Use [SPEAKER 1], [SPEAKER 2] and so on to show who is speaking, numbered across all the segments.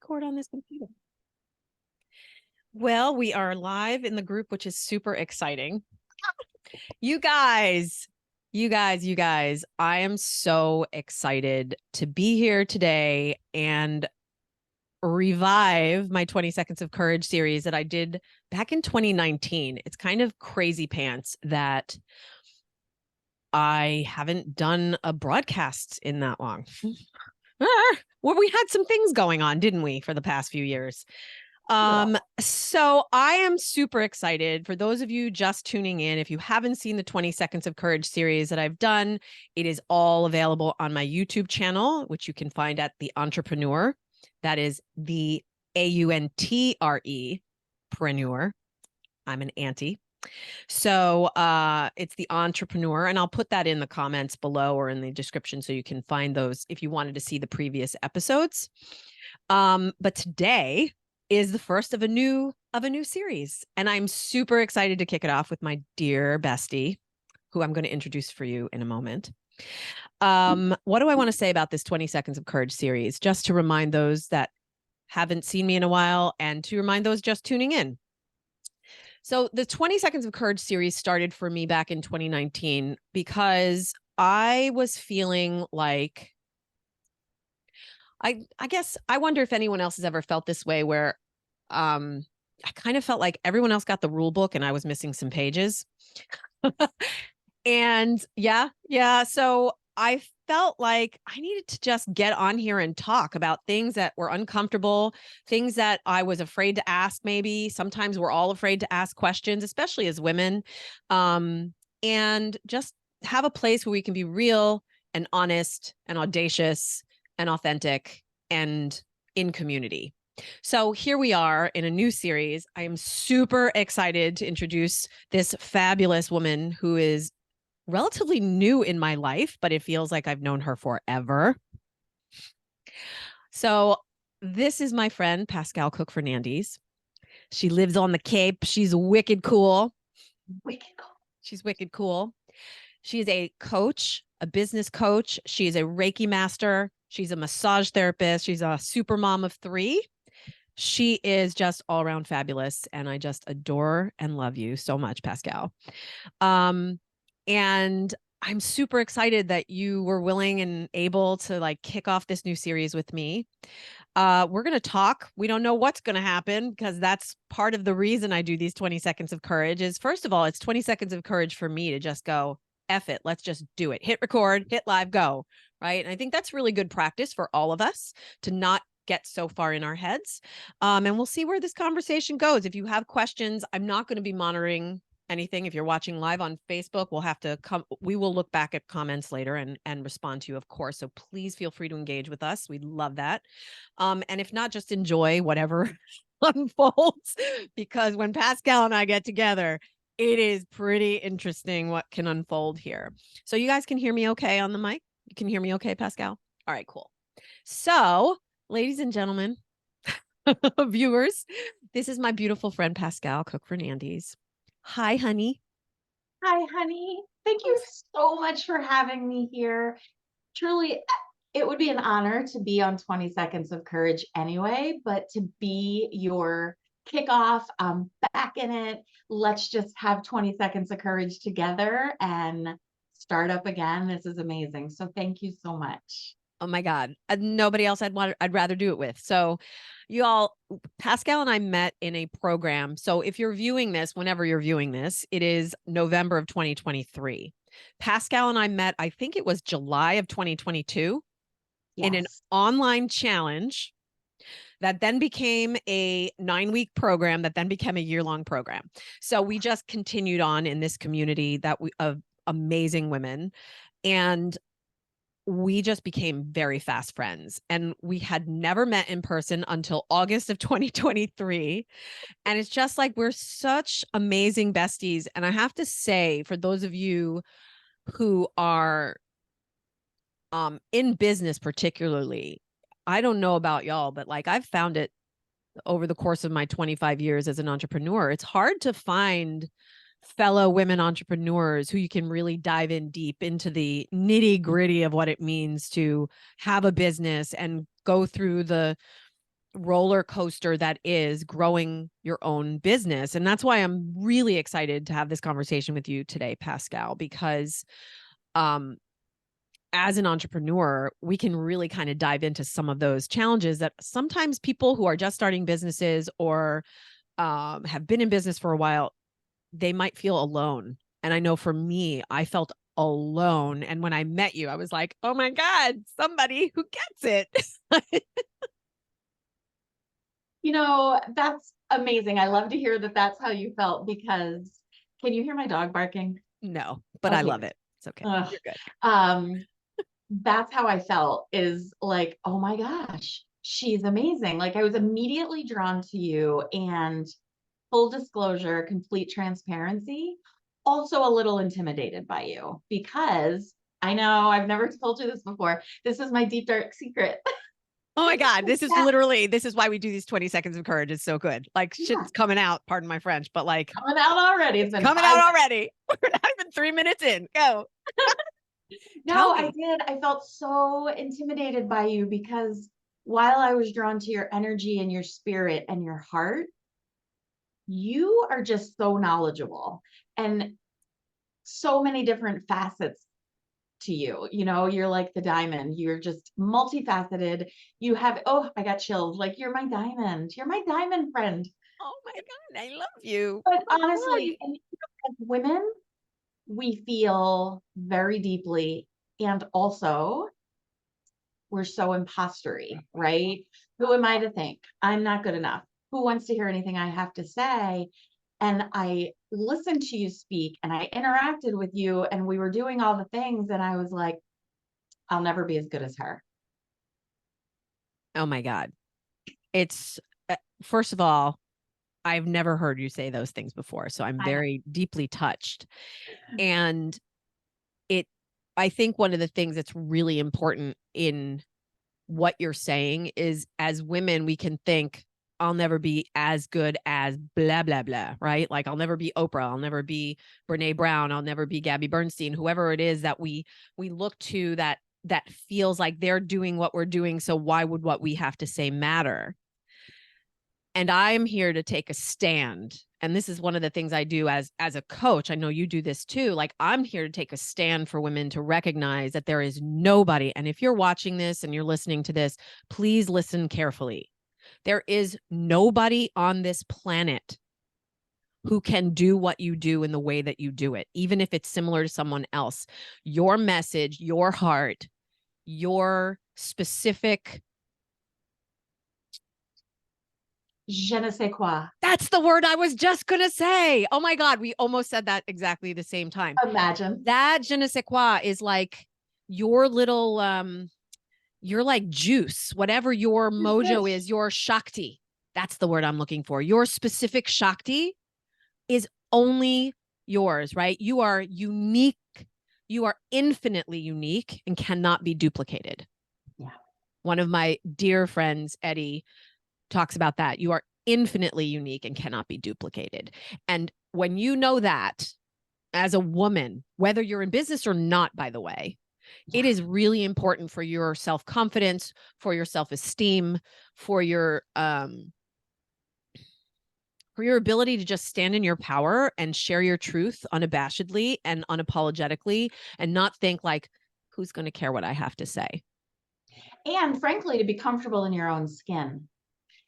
[SPEAKER 1] record on this computer. Well, we are live in the group, which is super exciting. You guys, I am so excited to be here today and revive my 20 Seconds of Courage series that I did back in 2019. It's kind of crazy pants that I haven't done a broadcast in that long. Well, we had some things going on, didn't we, for the past few years? So I am super excited. For those of you just tuning in, if you haven't seen the 20 Seconds of Courage series that I've done, it is all available on my YouTube channel, which you can find at The Entrepreneur. That is the AUNTRE, preneur. I'm an auntie. So it's The Entrepreneur, and I'll put that in the comments below or in the description so you can find those if you wanted to see the previous episodes. But today is the first of a new series, and I'm super excited to kick it off with my dear bestie, who I'm going to introduce for you in a moment. What do I want to say about this 20 Seconds of Courage series, just to remind those that haven't seen me in a while and to remind those just tuning in? So the 20 Seconds of Courage series started for me back in 2019 because I was feeling like, I guess I wonder if anyone else has ever felt this way, where I kind of felt like everyone else got the rule book and I was missing some pages. And yeah. So I felt like I needed to just get on here and talk about things that were uncomfortable, things that I was afraid to ask. Maybe sometimes we're all afraid to ask questions, especially as women, and just have a place where we can be real and honest and audacious and authentic and in community. So here we are in a new series. I am super excited to introduce this fabulous woman who is relatively new in my life, but it feels like I've known her forever. So this is my friend, Pascal Cook Fernandez. She lives on the Cape. She's wicked cool. She's wicked cool. She's a coach, a business coach. She's a Reiki master. She's a massage therapist. She's a super mom of 3. She is just all around fabulous. And I just adore and love you so much, Pascal. And I'm super excited that you were willing and able to like kick off this new series with me. We're going to talk. We don't know what's going to happen, because that's part of the reason I do these 20 Seconds of Courage is, first of all, it's 20 seconds of courage for me to just go, F it. Let's just do it. Hit record, hit live, go. Right. And I think that's really good practice for all of us to not get so far in our heads. And we'll see where this conversation goes. If you have questions, I'm not going to be monitoring anything. If you're watching live on Facebook, we'll have to come. We will look back at comments later and respond to you, of course. So please feel free to engage with us. We'd love that. And if not, just enjoy whatever unfolds, because when Pascal and I get together, it is pretty interesting what can unfold here. So you guys can hear me okay on the mic? You can hear me okay, Pascal? All right, cool. So, ladies and gentlemen, viewers, this is my beautiful friend, Pascal Cook Fernandez. Hi, honey.
[SPEAKER 2] Hi, honey. Thank you so much for having me here. Truly, it would be an honor to be on 20 Seconds of Courage anyway, but to be your kickoff, I'm back in it. Let's just have 20 Seconds of Courage together and start up again. This is amazing. So thank you so much.
[SPEAKER 1] Oh my God. Nobody else I'd rather do it with. So you all, Pascal and I met in a program. So if you're viewing this, whenever you're viewing this, it is November of 2023. Pascal and I met, I think it was July of 2022, in an online challenge that then became a 9-week program that then became a year-long program. So we just continued on in this community of amazing women. And we just became very fast friends, and we had never met in person until August of 2023. And it's just like, we're such amazing besties. And I have to say, for those of you who are in business, particularly, I don't know about y'all, but like, I've found it over the course of my 25 years as an entrepreneur, it's hard to find fellow women entrepreneurs who you can really dive in deep into the nitty gritty of what it means to have a business and go through the roller coaster that is growing your own business. And that's why I'm really excited to have this conversation with you today, Pascal, because as an entrepreneur, we can really kind of dive into some of those challenges that sometimes people who are just starting businesses or have been in business for a while, they might feel alone. And I know for me, I felt alone. And when I met you, I was like, oh my God, somebody who gets it.
[SPEAKER 2] That's amazing. I love to hear that that's how you felt because can you hear my dog barking?
[SPEAKER 1] No, but I
[SPEAKER 2] Okay.
[SPEAKER 1] love it. It's okay.
[SPEAKER 2] Ugh.
[SPEAKER 1] You're good.
[SPEAKER 2] That's how I felt is like, oh my gosh, she's amazing. Like I was immediately drawn to you and full disclosure, complete transparency, also a little intimidated by you because I know I've never told you this before. This is my deep dark secret.
[SPEAKER 1] Oh my God. This is
[SPEAKER 2] Yeah.
[SPEAKER 1] literally, this is why we do these 20 seconds of courage. It's so good. Like
[SPEAKER 2] Yeah,
[SPEAKER 1] shit's coming out, pardon my French, but like
[SPEAKER 2] coming out already. It's
[SPEAKER 1] it's
[SPEAKER 2] been
[SPEAKER 1] coming
[SPEAKER 2] 5
[SPEAKER 1] out
[SPEAKER 2] minutes.
[SPEAKER 1] already. We're not even 3 minutes in. Go. Tell
[SPEAKER 2] No, I
[SPEAKER 1] me.
[SPEAKER 2] did. I felt so intimidated by you because while I was drawn to your energy and your spirit and your heart, you are just so knowledgeable and so many different facets to you. You're like the diamond. You're just multifaceted. You have, oh, I got chills. Like you're my diamond. You're my diamond friend.
[SPEAKER 1] Oh my God. I love you.
[SPEAKER 2] But
[SPEAKER 1] Oh my God.
[SPEAKER 2] honestly, and as women, we feel very deeply. And also, we're so impostery, right? Who am I to think I'm not good enough? Who wants to hear anything I have to say? And I listened to you speak and I interacted with you and we were doing all the things. And I was like, I'll never be as good as her.
[SPEAKER 1] Oh my God. It's, first of all, I've never heard you say those things before. So I'm
[SPEAKER 2] I know.
[SPEAKER 1] very deeply touched. And it, I think one of the things that's really important in what you're saying is as women, we can think, I'll never be as good as blah, blah, blah, right? Like I'll never be Oprah. I'll never be Brene Brown. I'll never be Gabby Bernstein, whoever it is that we look to that feels like they're doing what we're doing. So why would what we have to say matter? And I'm here to take a stand. And this is one of the things I do as a coach. I know you do this too. Like I'm here to take a stand for women to recognize that there is nobody. And if you're watching this and you're listening to this, please listen carefully. There is nobody on this planet who can do what you do in the way that you do it, even if it's similar to someone else. Your message, your heart, your specific,
[SPEAKER 2] Je ne sais quoi.
[SPEAKER 1] that's the word I was just going to say. Oh my God, we almost said that exactly the same time.
[SPEAKER 2] Imagine.
[SPEAKER 1] That je ne sais quoi is like your little, you're like juice, whatever your mojo is, your Shakti. That's the word I'm looking for. Your specific Shakti is only yours, right? You are unique. You are infinitely unique and cannot be duplicated.
[SPEAKER 2] Yeah.
[SPEAKER 1] One of my dear friends, Eddie, talks about that. You are infinitely unique and cannot be duplicated. And when you know that as a woman, whether you're in business or not, by the way, it is really important for your self-confidence, for your self-esteem, for your ability to just stand in your power and share your truth unabashedly and unapologetically and not think like, who's going to care what I have to say?
[SPEAKER 2] And frankly, to be comfortable in your own skin.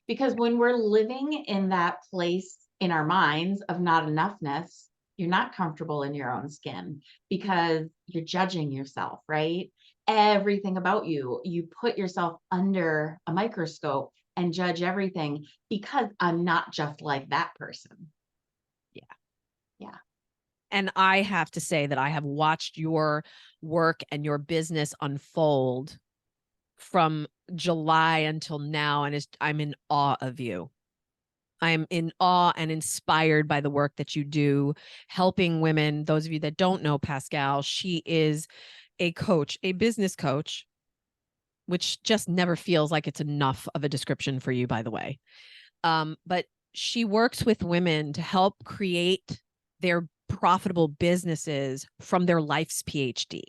[SPEAKER 2] Because when we're living in that place in our minds of not enoughness, you're not comfortable in your own skin because you're judging yourself, right? Everything about you, you put yourself under a microscope and judge everything because I'm not just like that person.
[SPEAKER 1] Yeah.
[SPEAKER 2] Yeah.
[SPEAKER 1] And I have to say that I have watched your work and your business unfold from July until now, and I'm in awe of you. I'm in awe and inspired by the work that you do, helping women. Those of you that don't know Pascal, she is a coach, a business coach, which just never feels like it's enough of a description for you, by the way. But she works with women to help create their profitable businesses from their life's PhD.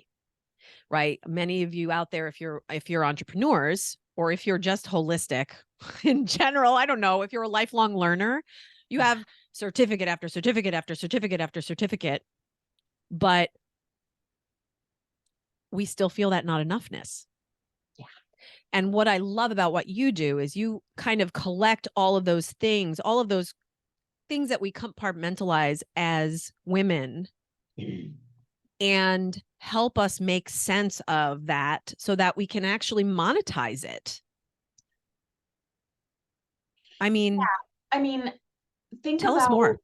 [SPEAKER 1] Right? Many of you out there, if you're entrepreneurs, or if you're just holistic in general, I don't know, if you're a lifelong learner, you have certificate after certificate after certificate after certificate, but we still feel that not enoughness.
[SPEAKER 2] Yeah.
[SPEAKER 1] And what I love about what you do is you kind of collect all of those things that we compartmentalize as women and help us make sense of that so that we can actually monetize it. I mean,
[SPEAKER 2] I mean, think
[SPEAKER 1] tell us
[SPEAKER 2] about,
[SPEAKER 1] more.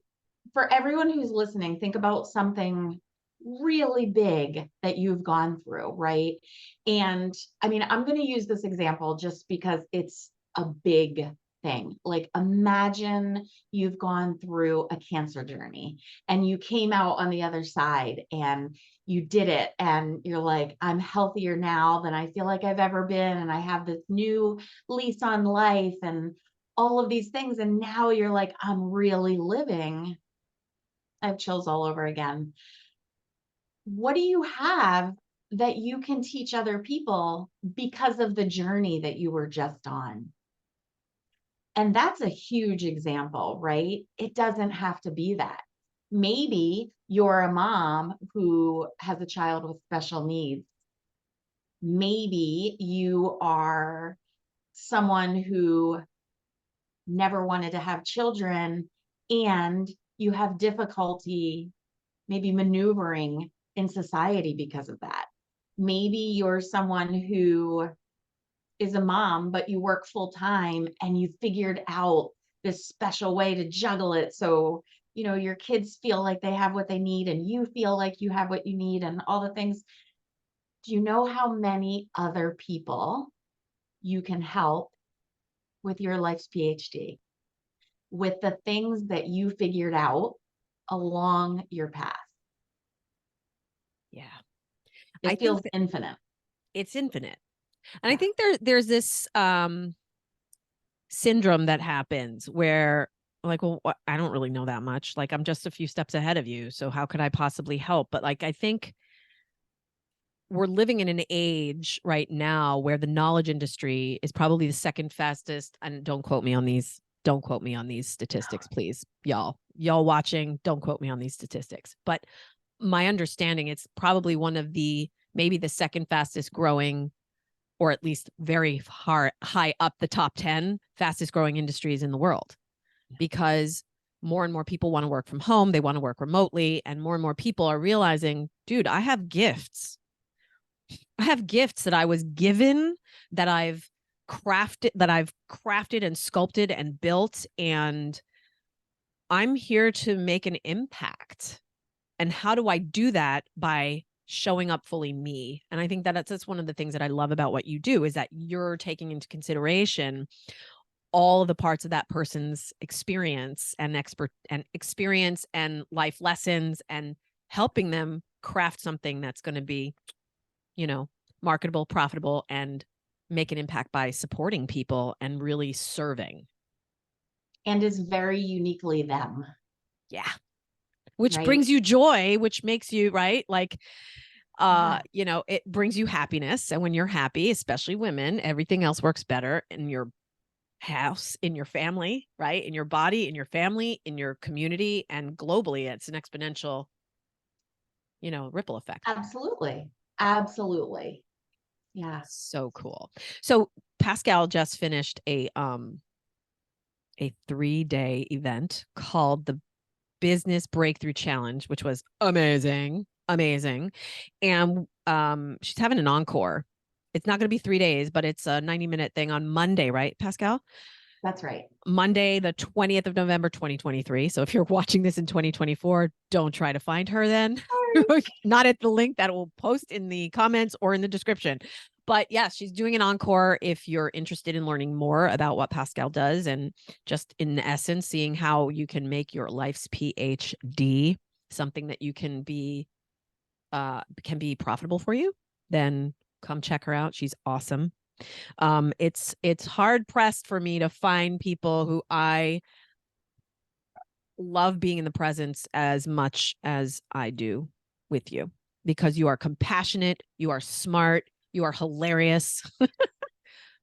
[SPEAKER 2] for everyone who's listening, think about something really big that you've gone through, right? And I mean, I'm going to use this example just because it's a big thing. Like, imagine you've gone through a cancer journey and you came out on the other side and you did it. And you're like, I'm healthier now than I feel like I've ever been. And I have this new lease on life and all of these things. And now you're like, I'm really living. I have chills all over again. What do you have that you can teach other people because of the journey that you were just on? And that's a huge example, right? It doesn't have to be that. Maybe you're a mom who has a child with special needs. Maybe you are someone who never wanted to have children and you have difficulty maybe maneuvering in society because of that. Maybe you're someone who is a mom, but you work full time and you figured out this special way to juggle it. So, your kids feel like they have what they need and you feel like you have what you need and all the things. Do you know how many other people you can help with your life's PhD, with the things that you figured out along your path?
[SPEAKER 1] Yeah. I
[SPEAKER 2] It
[SPEAKER 1] think
[SPEAKER 2] feels
[SPEAKER 1] that
[SPEAKER 2] infinite.
[SPEAKER 1] it's infinite. And I
[SPEAKER 2] Yeah.
[SPEAKER 1] think there's this syndrome that happens where like, well, I don't really know that much. Like, I'm just a few steps ahead of you. So how could I possibly help? But like, I think we're living in an age right now where the knowledge industry is probably the second fastest. And don't quote me on these. Don't quote me on these statistics, please. Y'all watching, don't quote me on these statistics. But my understanding, it's probably one of maybe the second fastest growing, or at least very high up the top 10 fastest growing industries in the world, because more and more people want to work from home. They want to work remotely. And more people are realizing, dude, I have gifts. I have gifts that I was given, that I've crafted and sculpted and built. And I'm here to make an impact. And how do I do that? By showing up fully me. And I think that that's one of the things that I love about what you do, is that you're taking into consideration all of the parts of that person's experience and experience and life lessons, and helping them craft something that's going to be, marketable, profitable, and make an impact by supporting people and really serving.
[SPEAKER 2] And is very uniquely them.
[SPEAKER 1] Yeah. Which
[SPEAKER 2] Right.
[SPEAKER 1] brings you joy, which makes you, right? Like,
[SPEAKER 2] Yeah.
[SPEAKER 1] it brings you happiness. And when you're happy, especially women, everything else works better in your house, in your family, right? In your body, in your family, in your community, and globally. It's an exponential, ripple effect.
[SPEAKER 2] Absolutely. Absolutely. Yeah.
[SPEAKER 1] So cool. So Pascal just finished a 3-day event called the Business Breakthrough Challenge, which was amazing, amazing. And she's having an encore. It's not going to be 3 days, but it's a 90-minute thing on Monday, right, Pascal?
[SPEAKER 2] That's right.
[SPEAKER 1] Monday, the 20th of November, 2023. So if you're watching this in 2024, don't try to find her then. Not at the link that will post in the comments or in the description. But yes, she's doing an encore if you're interested in learning more about what Pascal does, and just in essence, seeing how you can make your life's PhD something that you can be profitable for you. Then come check her out. She's awesome. It's hard pressed for me to find people who I love being in the presence as much as I do with you, because you are compassionate, you are smart, you are hilarious.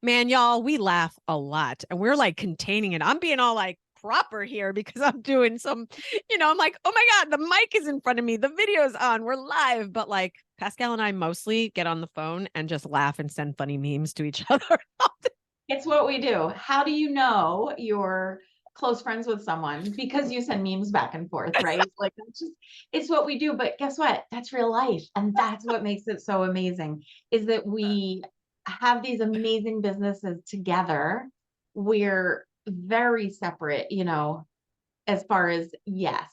[SPEAKER 1] Man, y'all, we laugh a lot and we're like containing it. I'm being all like proper here because I'm doing some, I'm like, oh my God, the mic is in front of me. The video's on. We're live. But like Pascal and I mostly get on the phone and just laugh and send funny memes to each other.
[SPEAKER 2] It's what we do. How do you know you're close friends with someone? Because you send memes back and forth, right? Like that's just it's what we do. But guess what? That's real life. And that's what makes it so amazing is that we have these amazing businesses together. We're very separate, as far as yes,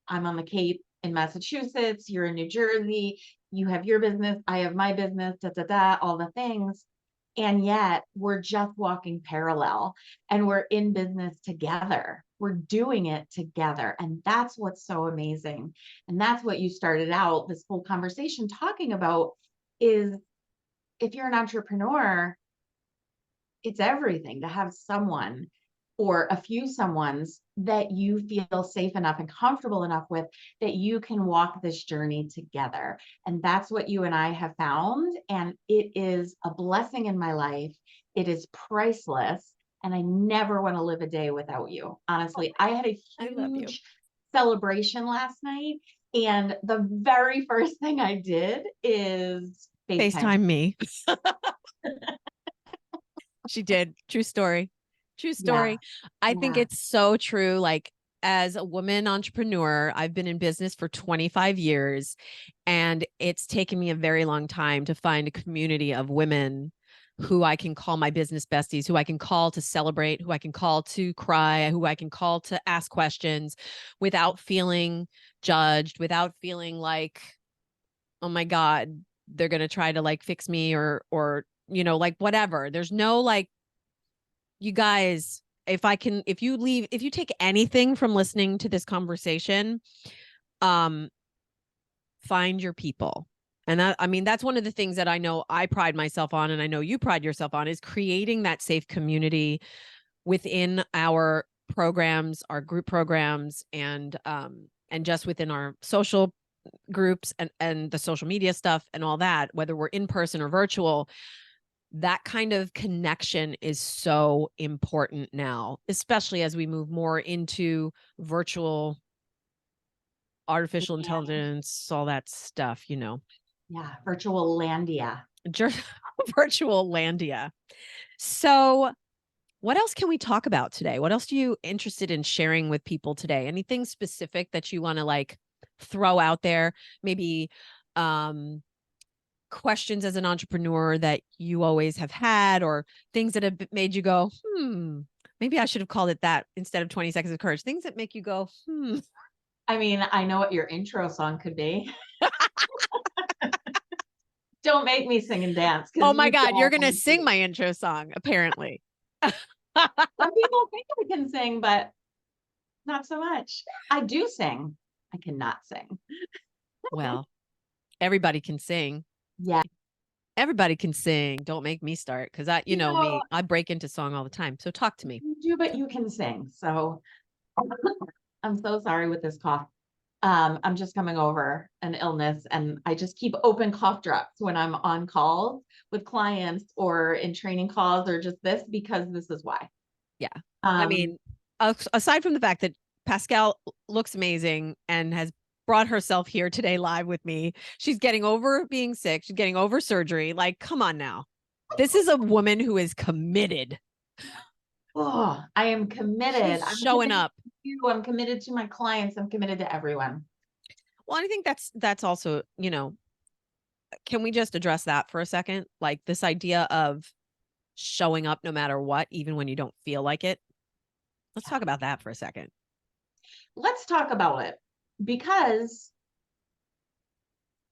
[SPEAKER 2] I'm on the Cape in Massachusetts, you're in New Jersey, you have your business, I have my business, da da da, all the things. And yet we're just walking parallel and we're in business together. We're doing it together. And that's what's so amazing. And that's what you started out this whole conversation talking about is if you're an entrepreneur, it's everything to have someone or a few someones that you feel safe enough and comfortable enough with that you can walk this journey together. And that's what you and I have found. And it is a blessing in my life. It is priceless. And I never want to live a day without you. Honestly, I had a
[SPEAKER 1] I love you.
[SPEAKER 2] huge celebration last night. And the very first thing I did is FaceTime.
[SPEAKER 1] FaceTime me. She did. True story. True
[SPEAKER 2] Yeah.
[SPEAKER 1] story. I think
[SPEAKER 2] Yeah.
[SPEAKER 1] it's so true. Like, as a woman entrepreneur, I've been in business for 25 years, and it's taken me a very long time to find a community of women who I can call my business besties, who I can call to celebrate, who I can call to cry, who I can call to ask questions without feeling judged, without feeling like, oh my God, they're going to try to like fix me or, like whatever. There's no like, you guys, if you take anything from listening to this conversation, um, find your people. And that's one of the things that I know I pride myself on, and I know you pride yourself on, is creating that safe community within our programs, our group programs, and just within our social groups and the social media stuff and all that, whether we're in person or virtual. That kind of connection is so important now, especially as we move more into virtual, artificial
[SPEAKER 2] Yeah.
[SPEAKER 1] intelligence, all that stuff,
[SPEAKER 2] Yeah, virtual landia.
[SPEAKER 1] virtual landia. So, what else can we talk about today? What else are you interested in sharing with people today? Anything specific that you want to like throw out there? Maybe questions as an entrepreneur that you always have had, or things that have made you go, maybe I should have called it that instead of 20 seconds of courage. Things that make you go,
[SPEAKER 2] I mean, I know what your intro song could be. Don't make me sing and dance
[SPEAKER 1] Oh
[SPEAKER 2] because
[SPEAKER 1] my
[SPEAKER 2] you
[SPEAKER 1] God, you're
[SPEAKER 2] don't
[SPEAKER 1] going to
[SPEAKER 2] want
[SPEAKER 1] sing
[SPEAKER 2] to.
[SPEAKER 1] my intro song, apparently.
[SPEAKER 2] Some people think I can sing, but not so much. I do sing. I cannot sing.
[SPEAKER 1] Well, everybody can sing.
[SPEAKER 2] Yeah.
[SPEAKER 1] Everybody can sing. Don't make me start, because you
[SPEAKER 2] You
[SPEAKER 1] know
[SPEAKER 2] know,
[SPEAKER 1] me, I break into song all the time. So talk to me.
[SPEAKER 2] you do, but you can sing. So I'm so sorry with this cough. I'm just coming over an illness and I just keep open cough drops when I'm on calls with clients or in training calls or just this because this is why.
[SPEAKER 1] Yeah. I
[SPEAKER 2] Um,
[SPEAKER 1] mean, aside from the fact that Pascal looks amazing and has brought herself here today live with me, she's getting over being sick. She's getting over surgery. Like, come on now. This is a woman who is committed.
[SPEAKER 2] oh, I am
[SPEAKER 1] She's
[SPEAKER 2] committed. I'm
[SPEAKER 1] showing
[SPEAKER 2] committed
[SPEAKER 1] up.
[SPEAKER 2] to you. I'm committed to my clients. I'm committed to everyone.
[SPEAKER 1] Well, I think that's also, can we just address that for a second? Like this idea of showing up no matter what, even when you don't feel like it. Let's talk about that for a second.
[SPEAKER 2] Let's talk about it because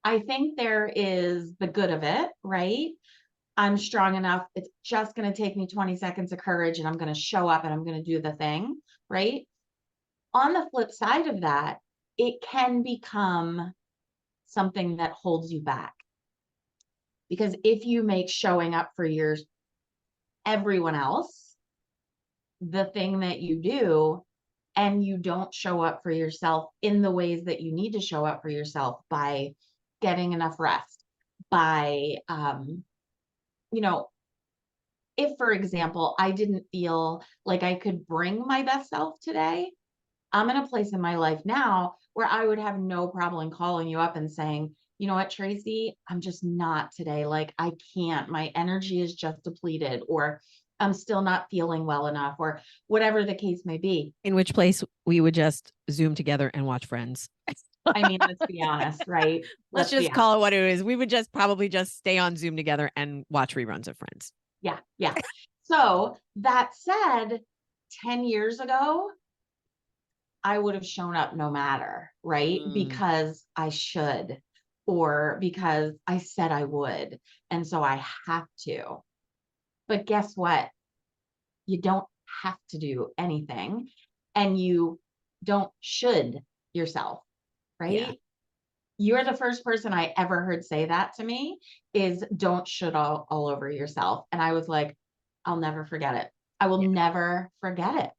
[SPEAKER 2] I think there is the good of it, right? I'm strong enough. It's just going to take me 20 seconds of courage and I'm going to show up and I'm going to do the thing, right? On the flip side of that, it can become something that holds you back. Because if you make showing up for everyone else the thing that you do, and you don't show up for yourself in the ways that you need to show up for yourself by getting enough rest, by you know if, for example, I didn't feel like I could bring my best self today, I'm in a place in my life now where I would have no problem calling you up and saying, you know what, Tracy, I'm just not today. Like, I can't, my energy is just depleted, or I'm still not feeling well enough, or whatever the case may be.
[SPEAKER 1] In which place we would just Zoom together and watch Friends.
[SPEAKER 2] I mean, let's be honest, right?
[SPEAKER 1] Let's
[SPEAKER 2] Let's be
[SPEAKER 1] just
[SPEAKER 2] honest.
[SPEAKER 1] call it what it is. We would just probably just stay on Zoom together and watch reruns of Friends.
[SPEAKER 2] Yeah. Yeah. So that said, 10 years ago, I would have shown up no matter, right?
[SPEAKER 1] Mm,
[SPEAKER 2] Because I should, or because I said I would. And so I have to. But guess what? You don't have to do anything, and you don't should yourself,
[SPEAKER 1] yeah.
[SPEAKER 2] right? You're the first person I ever heard say that to me, is don't should all over yourself. And I was like, I'll never forget it. I will
[SPEAKER 1] Yeah.
[SPEAKER 2] never forget it,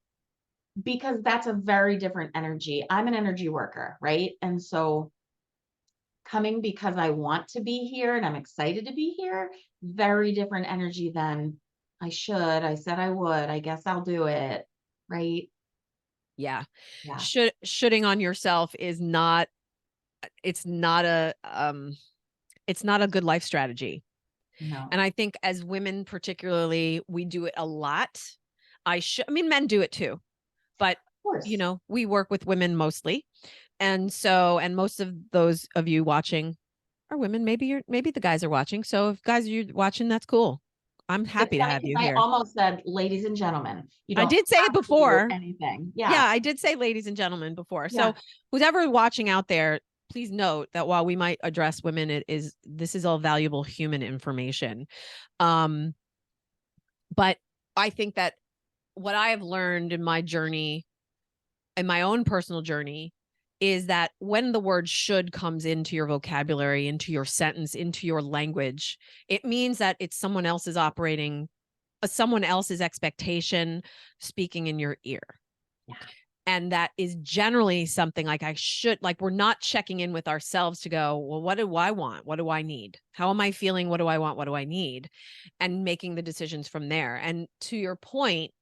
[SPEAKER 2] because that's a very different energy. I'm an energy worker, right? And so coming because I want to be here and I'm excited to be here, very different energy than I should. I said I would. I guess I'll do it. Right.
[SPEAKER 1] Yeah.
[SPEAKER 2] Yeah.
[SPEAKER 1] Shooting on yourself is not, it's not a it's not a good life strategy.
[SPEAKER 2] No.
[SPEAKER 1] And I think as women particularly, we do it a lot. I mean, men do it too, but
[SPEAKER 2] Of course.
[SPEAKER 1] we work with women mostly. And so, and most of those of you watching are women. Maybe the guys are watching. So if guys are watching, that's cool. I'm
[SPEAKER 2] It's
[SPEAKER 1] happy to
[SPEAKER 2] funny
[SPEAKER 1] have
[SPEAKER 2] because
[SPEAKER 1] you
[SPEAKER 2] I
[SPEAKER 1] here.
[SPEAKER 2] almost said, ladies and gentlemen, you
[SPEAKER 1] I
[SPEAKER 2] don't
[SPEAKER 1] did say it
[SPEAKER 2] have to do
[SPEAKER 1] before.
[SPEAKER 2] anything.
[SPEAKER 1] Yeah,
[SPEAKER 2] Yeah.
[SPEAKER 1] I did say ladies and gentlemen before.
[SPEAKER 2] Yeah.
[SPEAKER 1] So who's ever watching out there, please note that while we might address women, this is all valuable human information. Um, but I think that what I have learned in my journey, in my own personal journey, is that when the word should comes into your vocabulary, into your sentence, into your language, it means that it's someone else's expectation speaking in your ear.
[SPEAKER 2] Yeah.
[SPEAKER 1] And that is generally something like we're not checking in with ourselves to go, well, what do I want? What do I need? How am I feeling? What do I want? What do I need? And making the decisions from there. And to your point,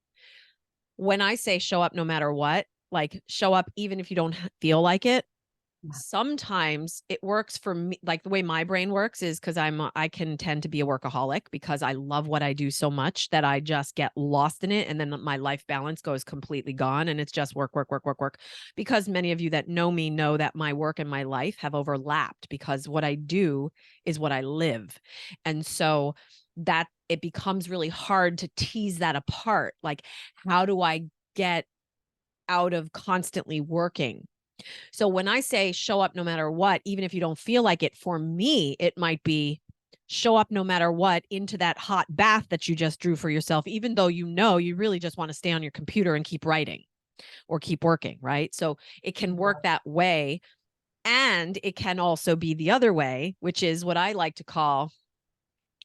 [SPEAKER 1] when I say show up no matter what, like show up even if you don't feel like it,
[SPEAKER 2] Yeah.
[SPEAKER 1] sometimes it works for me. Like the way my brain works is because I can tend to be a workaholic because I love what I do so much that I just get lost in it, and then my life balance goes completely gone, and it's just work, work, work, work, work. Because many of you that know me know that my work and my life have overlapped, because what I do is what I live. And so that it becomes really hard to tease that apart. Like, how do I get out of constantly working? So when I say show up no matter what, even if you don't feel like it, for me, it might be show up no matter what into that hot bath that you just drew for yourself, even though you really just want to stay on your computer and keep writing or keep working, right? So it can work that way. And it can also be the other way, which is what I like to call,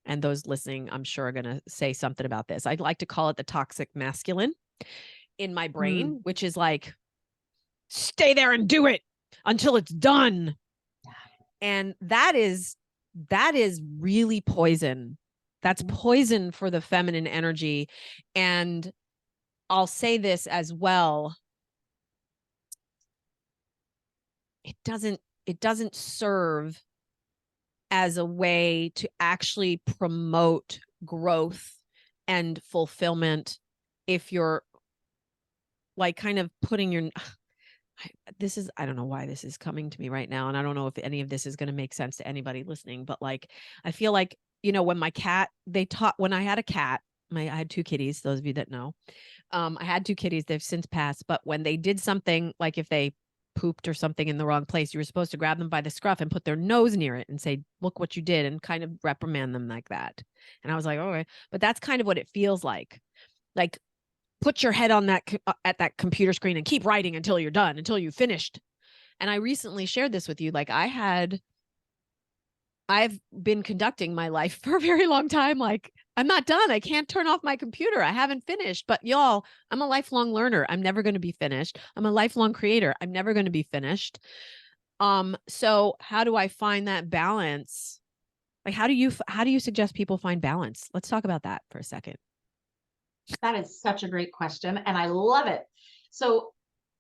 [SPEAKER 1] and those listening, I'm sure, are going to say something about this. I'd like to call it the toxic masculine in my
[SPEAKER 2] Mm.
[SPEAKER 1] brain, which is like, stay there and do it until it's done. And that is really poison. That's poison for the feminine energy. And I'll say this as well. It doesn't serve as a way to actually promote growth and fulfillment if you're like kind of putting your I don't know why this is coming to me right now, and I don't know if any of this is going to make sense to anybody listening, but like I feel like, when when I had a cat, I had two kitties, those of you that know. I had two kitties, they've since passed, but when they did something, like if they pooped or something in the wrong place, you were supposed to grab them by the scruff and put their nose near it and say, "Look what you did," and kind of reprimand them like that. And I was like, "Okay," but that's kind of what it feels like. Like, put your head on at that computer screen and keep writing until you're done, until you finished. And I recently shared this with you. Like, I've been conducting my life for a very long time. Like, I'm not done. I can't turn off my computer. I haven't finished. But y'all, I'm a lifelong learner. I'm never going to be finished. I'm a lifelong creator. I'm never going to be finished. So how do I find that balance? Like, how do you suggest people find balance? Let's talk about that for a second.
[SPEAKER 2] That is such a great question, and I love it. So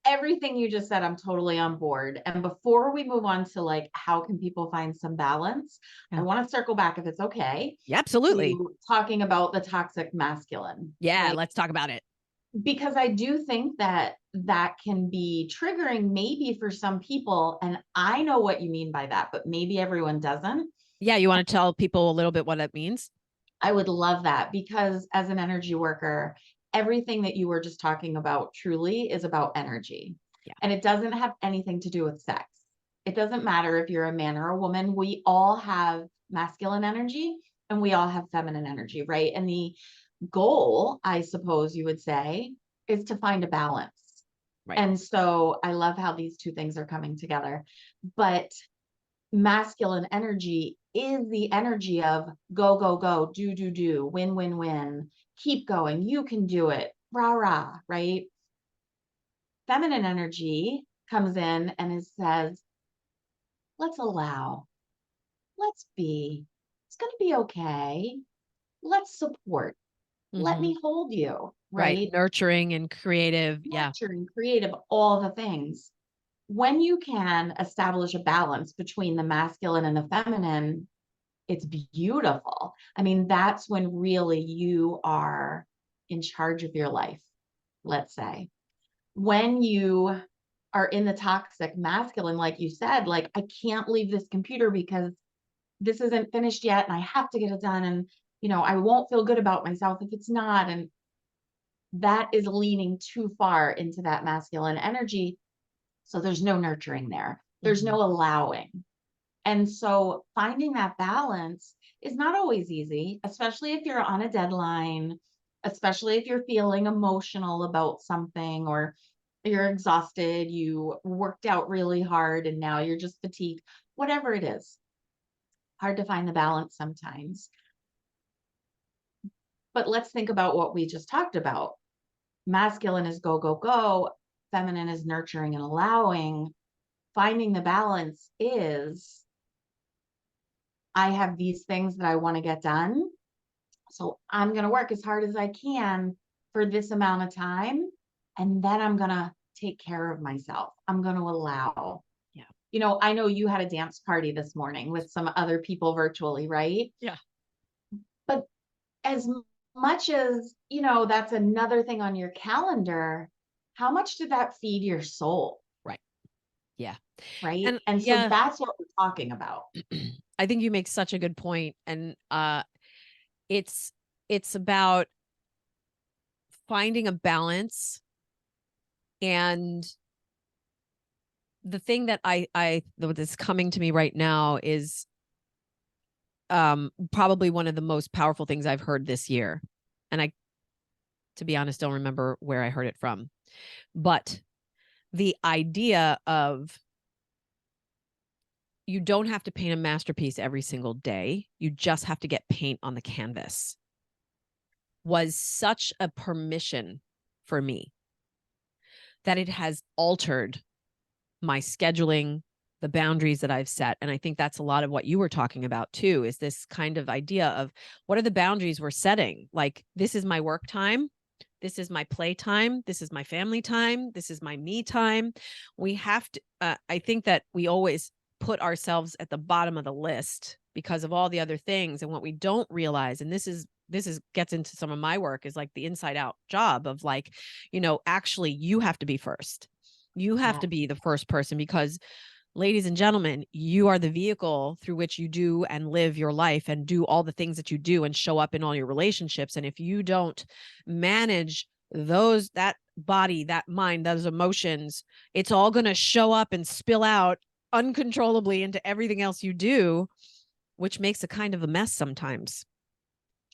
[SPEAKER 2] everything you just said, I'm totally on board. And before we move on to like how can people find some balance, I
[SPEAKER 1] Yeah.
[SPEAKER 2] want to circle back, if it's okay,
[SPEAKER 1] Yeah, absolutely.
[SPEAKER 2] to talking about the toxic masculine,
[SPEAKER 1] Yeah,
[SPEAKER 2] right?
[SPEAKER 1] let's talk about it.
[SPEAKER 2] Because I do think that that can be triggering maybe for some people, and I know what you mean by that, but maybe everyone doesn't.
[SPEAKER 1] Yeah, you want to tell people a little bit what it means?
[SPEAKER 2] I would love that, because as an energy worker, everything that you were just talking about truly is about energy.
[SPEAKER 1] Yeah.
[SPEAKER 2] And it doesn't have anything to do with sex. It doesn't matter if you're a man or a woman. We all have masculine energy and we all have feminine energy, right? And the goal, I suppose you would say, is to find a balance.
[SPEAKER 1] Right.
[SPEAKER 2] And so I love how these two things are coming together. But masculine energy is the energy of go, go, go, do, win, win, win, keep going, you can do it, rah, rah, right? Feminine energy comes in and it says, let's allow, let's be, it's going to be okay. Let's support, let
[SPEAKER 1] Hmm.
[SPEAKER 2] me hold you,
[SPEAKER 1] Right.
[SPEAKER 2] right?
[SPEAKER 1] Nurturing and creative. Yeah.
[SPEAKER 2] Nurturing, creative, all the things. When you can establish a balance between the masculine and the feminine, it's beautiful. I mean, that's when really you are in charge of your life, let's say. When you are in the toxic masculine, like you said, like, I can't leave this computer because this isn't finished yet and I have to get it done. And, I won't feel good about myself if it's not. And that is leaning too far into that masculine energy. So there's no nurturing there, there's
[SPEAKER 1] Hmm.
[SPEAKER 2] no allowing. And so finding that balance is not always easy, especially if you're on a deadline, especially if you're feeling emotional about something, or you're exhausted, you worked out really hard and now you're just fatigued, whatever it is. Hard to find the balance sometimes. But let's think about what we just talked about. Masculine is go, go, go. Feminine is nurturing and allowing. Finding the balance is, I have these things that I want to get done. So I'm going to work as hard as I can for this amount of time. And then I'm going to take care of myself. I'm going to allow.
[SPEAKER 1] Yeah.
[SPEAKER 2] I know you had a dance party this morning with some other people virtually, right?
[SPEAKER 1] Yeah.
[SPEAKER 2] But as much as, that's another thing on your calendar, how much did that feed your soul?
[SPEAKER 1] Right. Yeah.
[SPEAKER 2] Right.
[SPEAKER 1] And
[SPEAKER 2] And so
[SPEAKER 1] yeah,
[SPEAKER 2] that's what we're talking about.
[SPEAKER 1] I think you make such a good point. And it's it's about finding a balance. And the thing that that's coming to me right now is probably one of the most powerful things I've heard this year. And I, to be honest, don't remember where I heard it from. But the idea of, you don't have to paint a masterpiece every single day. You just have to get paint on the canvas, was such a permission for me that it has altered my scheduling, the boundaries that I've set. And I think that's a lot of what you were talking about too, is this kind of idea of, what are the boundaries we're setting? Like, this is my work time. This is my play time. This is my family time. This is my me time. We have to, I think that we always put ourselves at the bottom of the list because of all the other things. And what we don't realize, and this is gets into some of my work, is like the inside out job of like, actually you have to be first. You have
[SPEAKER 2] Yeah.
[SPEAKER 1] to be the first person, because, ladies and gentlemen, you are the vehicle through which you do and live your life and do all the things that you do and show up in all your relationships. And if you don't manage that body, that mind, those emotions, it's all going to show up and spill out uncontrollably into everything else you do, which makes a kind of a mess sometimes.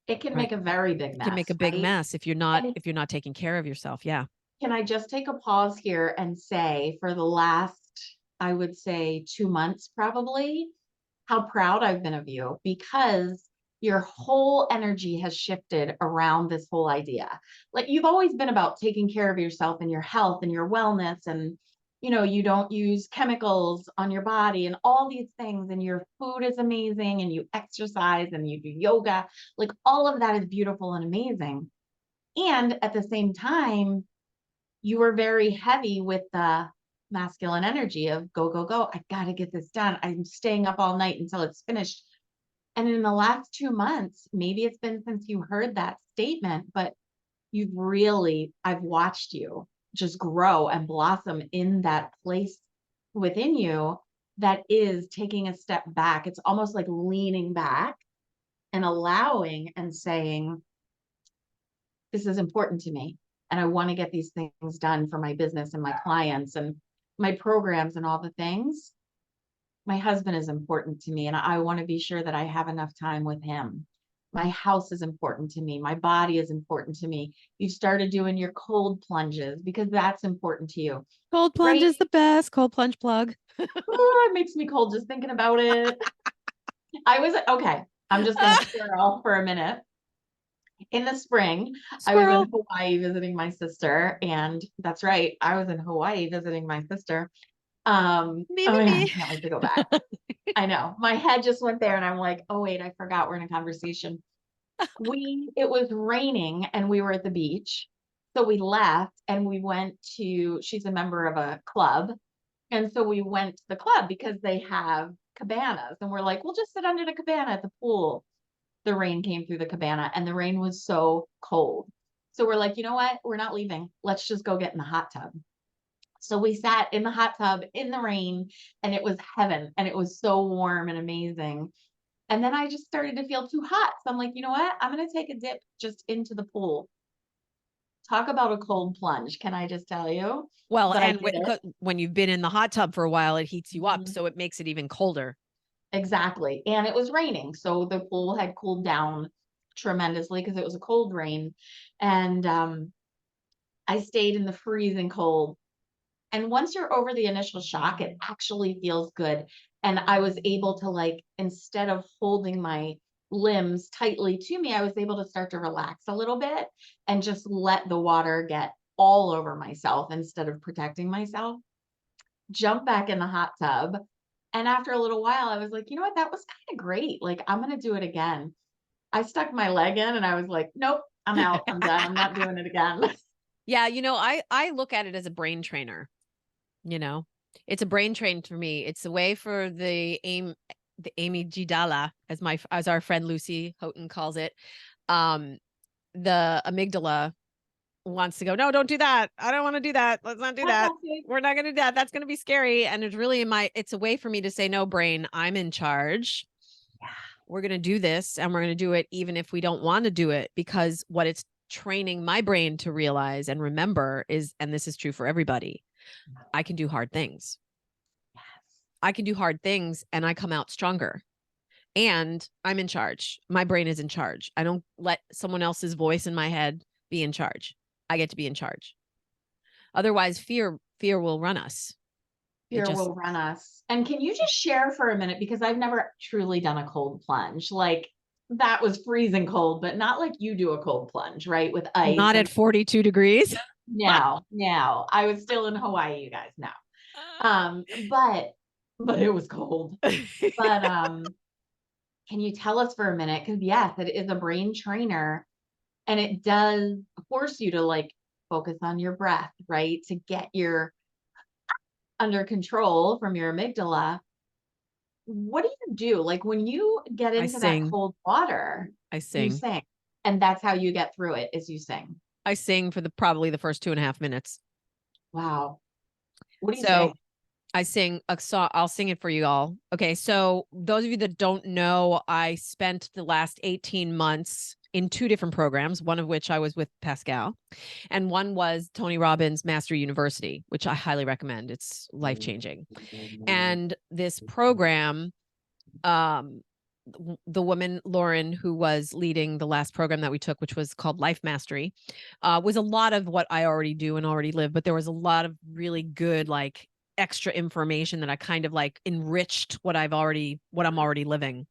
[SPEAKER 2] It can
[SPEAKER 1] Right.
[SPEAKER 2] make a very big
[SPEAKER 1] It can make a
[SPEAKER 2] mess,
[SPEAKER 1] big
[SPEAKER 2] right?
[SPEAKER 1] mess if you're not
[SPEAKER 2] And
[SPEAKER 1] if you're not taking care of yourself. Yeah.
[SPEAKER 2] can I just take a pause here and say, for the last, I would say 2 months probably, how proud I've been of you, because your whole energy has shifted around this whole idea. Like, you've always been about taking care of yourself and your health and your wellness, and you don't use chemicals on your body and all these things, and your food is amazing, and you exercise and you do yoga. Like, all of that is beautiful and amazing. And at the same time, you were very heavy with the masculine energy of go, go, go. I got to get this done. I'm staying up all night until it's finished. And in the last 2 months, maybe it's been since you heard that statement, but I've watched you just grow and blossom in that place within you that is taking a step back. It's almost like leaning back and allowing and saying, this is important to me. And I want to get these things done for my business and my clients and my programs and all the things. My husband is important to me, and I want to be sure that I have enough time with him. My house is important to me. My body is important to me. You've started doing your cold plunges because that's important to you,
[SPEAKER 1] Cold plunge
[SPEAKER 2] right?
[SPEAKER 1] is the best. Cold plunge plug.
[SPEAKER 2] Oh, it makes me cold just thinking about it. Okay. I'm just going to squirrel for a minute. In the spring, I was in
[SPEAKER 1] Squirrel.
[SPEAKER 2] Hawaii visiting my sister, and that's right, I was in Hawaii visiting my sister.
[SPEAKER 1] Me,
[SPEAKER 2] Oh
[SPEAKER 1] me,
[SPEAKER 2] my God, I
[SPEAKER 1] me.
[SPEAKER 2] can't wait to go back. I know. My head just went there and I'm like, oh wait, I forgot we're in a conversation. It was raining and we were at the beach. So we left and we went to, she's a member of a club. And so we went to the club because they have cabanas. And we're like, we'll just sit under the cabana at the pool. The rain came through the cabana and the rain was so cold. So we're like, you know what? We're not leaving. Let's just go get in the hot tub. So we sat in the hot tub in the rain and it was heaven and it was so warm and amazing. And then I just started to feel too hot. So I'm like, you know what? I'm going to take a dip just into the pool. Talk about a cold plunge. Can I just tell you?
[SPEAKER 1] Well,
[SPEAKER 2] But I
[SPEAKER 1] and
[SPEAKER 2] did it.
[SPEAKER 1] when you've been in the hot tub for a while, it heats you up.
[SPEAKER 2] Mhm.
[SPEAKER 1] So it makes it even colder.
[SPEAKER 2] Exactly. And it was raining. So the pool had cooled down tremendously because it was a cold rain. And I stayed in the freezing cold. And once you're over the initial shock, it actually feels good. And I was able to, like, instead of holding my limbs tightly to me, I was able to start to relax a little bit and just let the water get all over myself instead of protecting myself. Jump back in the hot tub. And after a little while, I was like, you know what? That was kind of great. Like, I'm going to do it again. I stuck my leg in and I was like, nope, I'm out. I'm done. I'm not doing it again.
[SPEAKER 1] Yeah, I look at it as a brain trainer, you know. It's a brain train for me. It's a way for the amygdala, as our friend Lucy Houghton calls it. Um, the amygdala wants to go, no, don't do that. I don't want to do that. Let's not do that. We're not going to do that. That's going to be scary. And it's a way for me to say, no, brain, I'm in charge.
[SPEAKER 2] Yeah.
[SPEAKER 1] We're going to do this and we're going to do it even if we don't want to do it, because what it's training my brain to realize and remember is, and this is true for everybody, I can do hard things.
[SPEAKER 2] Yes.
[SPEAKER 1] I can do hard things and I come out stronger. And I'm in charge. My brain is in charge. I don't let someone else's voice in my head be in charge. I get to be in charge. Otherwise, fear will run us.
[SPEAKER 2] Fear
[SPEAKER 1] Just
[SPEAKER 2] will run us. And can you just share for a minute? Because I've never truly done a cold plunge. Like, that was freezing cold, but not like you do a cold plunge, right? With ice
[SPEAKER 1] not at
[SPEAKER 2] and
[SPEAKER 1] 42 degrees.
[SPEAKER 2] now. I was still in Hawaii, you guys know. But it was cold. But can you tell us for a minute? Because yes, it is a brain trainer and it does force you to, like, focus on your breath, right? To get your under control from your amygdala. What do you do? Like, when you get
[SPEAKER 1] I
[SPEAKER 2] into that
[SPEAKER 1] sing.
[SPEAKER 2] cold water,
[SPEAKER 1] I
[SPEAKER 2] you
[SPEAKER 1] sing.
[SPEAKER 2] sing. And that's how you get through it, is you sing.
[SPEAKER 1] I sing for probably the first 2.5 minutes.
[SPEAKER 2] Wow. What do you
[SPEAKER 1] So
[SPEAKER 2] sing?
[SPEAKER 1] I sing a song. I'll sing it for you all. Okay. So those of you that don't know, I spent the last 18 months in two different programs, one of which I was with Pascal, and one was Tony Robbins Master University, which I highly recommend. It's life-changing. And this program, um, the woman, Lauren, who was leading the last program that we took, which was called Life Mastery, was a lot of what I already do and already live, but there was a lot of really good, like, extra information that I kind of like enriched what I'm already living.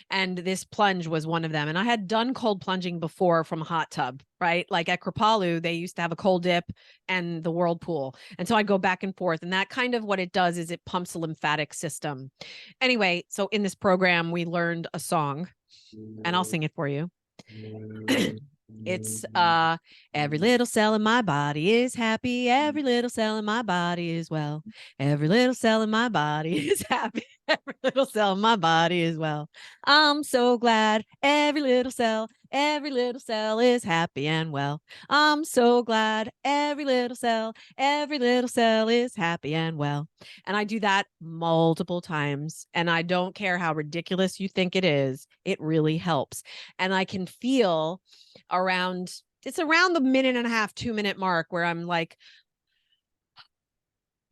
[SPEAKER 1] And this plunge was one of them. And I had done cold plunging before from a hot tub, right? Like at Kripalu, they used to have a cold dip and the whirlpool. And so I go back and forth. And that kind of what it does is it pumps the lymphatic system. Anyway, so in this program, we learned a song and I'll sing it for you. It's every little cell in my body is happy. Every little cell in my body is well. Every little cell in my body is happy. Every little cell in my body is well. I'm so glad every little cell is happy and well. I'm so glad every little cell is happy and well. And I do that multiple times. And I don't care how ridiculous you think it is, it really helps. And I can feel it's around the minute and a half, 2 minute mark where I'm like,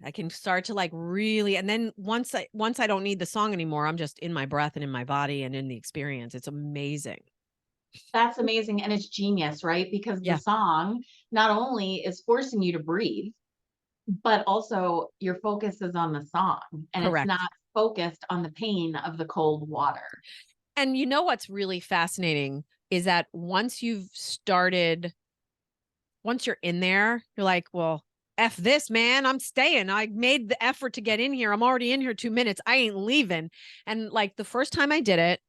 [SPEAKER 1] I can start to like really, and then once I don't need the song anymore, I'm just in my breath and in my body and in the experience. It's amazing.
[SPEAKER 2] That's amazing. And it's genius, right? Because the
[SPEAKER 1] Yeah,
[SPEAKER 2] song not only is forcing you to breathe, but also your focus is on the song and it's
[SPEAKER 1] correct.
[SPEAKER 2] not focused on the pain of the cold water.
[SPEAKER 1] And you know what's really fascinating is that once you're in there, you're like, well, F this, man. I'm staying. I made the effort to get in here. I'm already in here 2 minutes. I ain't leaving. And like the first time I did it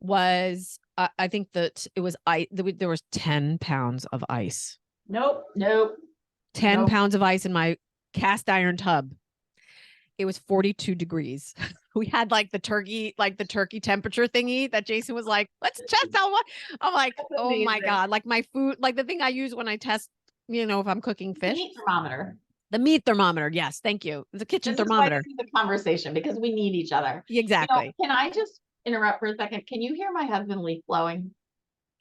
[SPEAKER 1] was, I think that it was, there was 10 pounds of ice,
[SPEAKER 2] Nope, nope,
[SPEAKER 1] 10
[SPEAKER 2] nope.
[SPEAKER 1] pounds of ice in my cast iron tub. It was 42 degrees. We had like the turkey temperature thingy that Jason was like, let's test how much. I'm like,
[SPEAKER 2] That's
[SPEAKER 1] oh my
[SPEAKER 2] amazing.
[SPEAKER 1] God. Like my food, like the thing I use when I test, if I'm cooking
[SPEAKER 2] The
[SPEAKER 1] fish,
[SPEAKER 2] meat thermometer.
[SPEAKER 1] the meat thermometer. Yes. Thank you. The kitchen
[SPEAKER 2] This is why
[SPEAKER 1] thermometer.
[SPEAKER 2] this is a conversation because we need each other.
[SPEAKER 1] Exactly.
[SPEAKER 2] Can I just interrupt for a second? Can you hear my husband leaf blowing?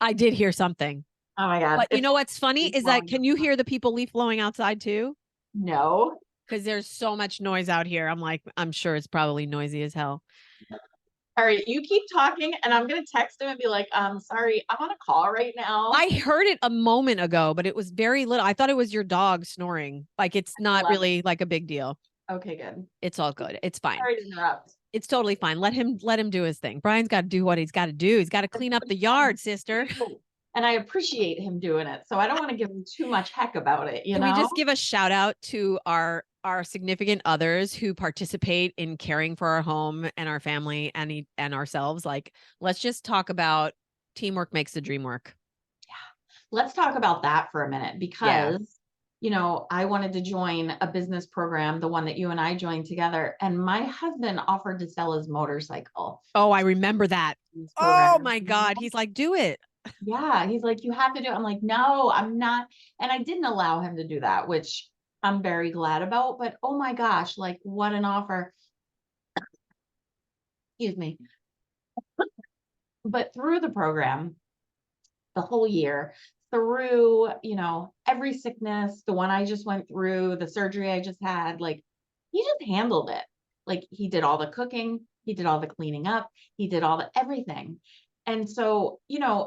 [SPEAKER 1] I did hear something,
[SPEAKER 2] Oh my God.
[SPEAKER 1] but you
[SPEAKER 2] It's
[SPEAKER 1] know what's funny
[SPEAKER 2] leaf
[SPEAKER 1] is that,
[SPEAKER 2] blowing.
[SPEAKER 1] can you hear the people leaf blowing outside too?
[SPEAKER 2] No.
[SPEAKER 1] Because there's so much noise out here. I'm like, I'm sure it's probably noisy as hell.
[SPEAKER 2] All right, you keep talking and I'm gonna text him and be like, sorry, I'm on a call right now.
[SPEAKER 1] I heard it a moment ago, but it was very little. I thought it was your dog snoring. Like it's not
[SPEAKER 2] Love
[SPEAKER 1] really like a big deal.
[SPEAKER 2] it. Okay, good.
[SPEAKER 1] It's all good. It's fine.
[SPEAKER 2] Sorry to interrupt.
[SPEAKER 1] It's totally fine. Let him do his thing. Brian's got to do what he's got to do. He's got to clean up the yard, sister.
[SPEAKER 2] And I appreciate him doing it. So I don't want to give him too much heck about it, you
[SPEAKER 1] Can we
[SPEAKER 2] know?
[SPEAKER 1] just give a shout out to our significant others who participate in caring for our home and our family and ourselves? Like, let's just talk about teamwork makes the dream work.
[SPEAKER 2] Let's talk about that for a minute
[SPEAKER 1] Yeah.
[SPEAKER 2] because, I wanted to join a business program, the one that you and I joined together, and my husband offered to sell his motorcycle.
[SPEAKER 1] Oh, I remember that.
[SPEAKER 2] This
[SPEAKER 1] Oh
[SPEAKER 2] program.
[SPEAKER 1] my God. He's like, do it.
[SPEAKER 2] Yeah, he's like, you have to do it. I'm like, no, I'm not. And I didn't allow him to do that, which I'm very glad about. But oh my gosh, like what an offer. Excuse me. But through the program, the whole year, through, every sickness, the one I just went through, the surgery I just had, like he just handled it. Like he did all the cooking, he did all the cleaning up, he did all the everything. And so,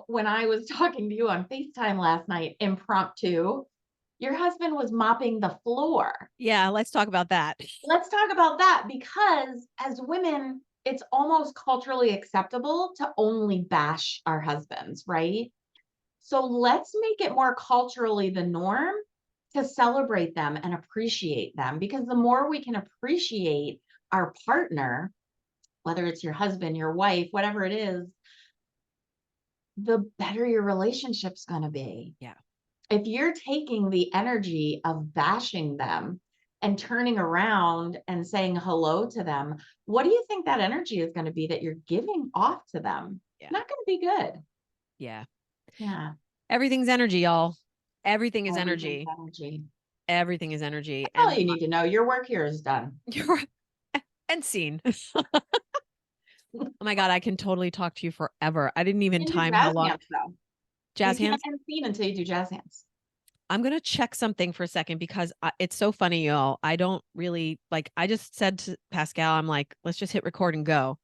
[SPEAKER 2] when I was talking to you on FaceTime last night, impromptu, your husband was mopping the floor.
[SPEAKER 1] Yeah, let's talk about that.
[SPEAKER 2] Let's talk about that because as women, it's almost culturally acceptable to only bash our husbands, right? So let's make it more culturally the norm to celebrate them and appreciate them because the more we can appreciate our partner, whether it's your husband, your wife, whatever it is, the better your relationship's going to be.
[SPEAKER 1] Yeah.
[SPEAKER 2] If you're taking the energy of bashing them and turning around and saying hello to them, what do you think that energy is going to be that you're giving off to them?
[SPEAKER 1] Yeah.
[SPEAKER 2] Not going to be good.
[SPEAKER 1] Yeah.
[SPEAKER 2] Yeah.
[SPEAKER 1] Everything's energy, y'all. Everything is
[SPEAKER 2] Everything's
[SPEAKER 1] energy.
[SPEAKER 2] energy.
[SPEAKER 1] Everything is energy.
[SPEAKER 2] That's all
[SPEAKER 1] And
[SPEAKER 2] you need to know. Your work here is done.
[SPEAKER 1] you're and seen. Oh my God, I can totally talk to you forever. I didn't even
[SPEAKER 2] You can do
[SPEAKER 1] time how
[SPEAKER 2] jazz
[SPEAKER 1] long.
[SPEAKER 2] hands though.
[SPEAKER 1] Jazz
[SPEAKER 2] You can't
[SPEAKER 1] hands.
[SPEAKER 2] end scene until you do jazz hands.
[SPEAKER 1] I'm going to check something for a second because it's so funny, y'all. I don't really like, I just said to Pascal, I'm like, let's just hit record and go.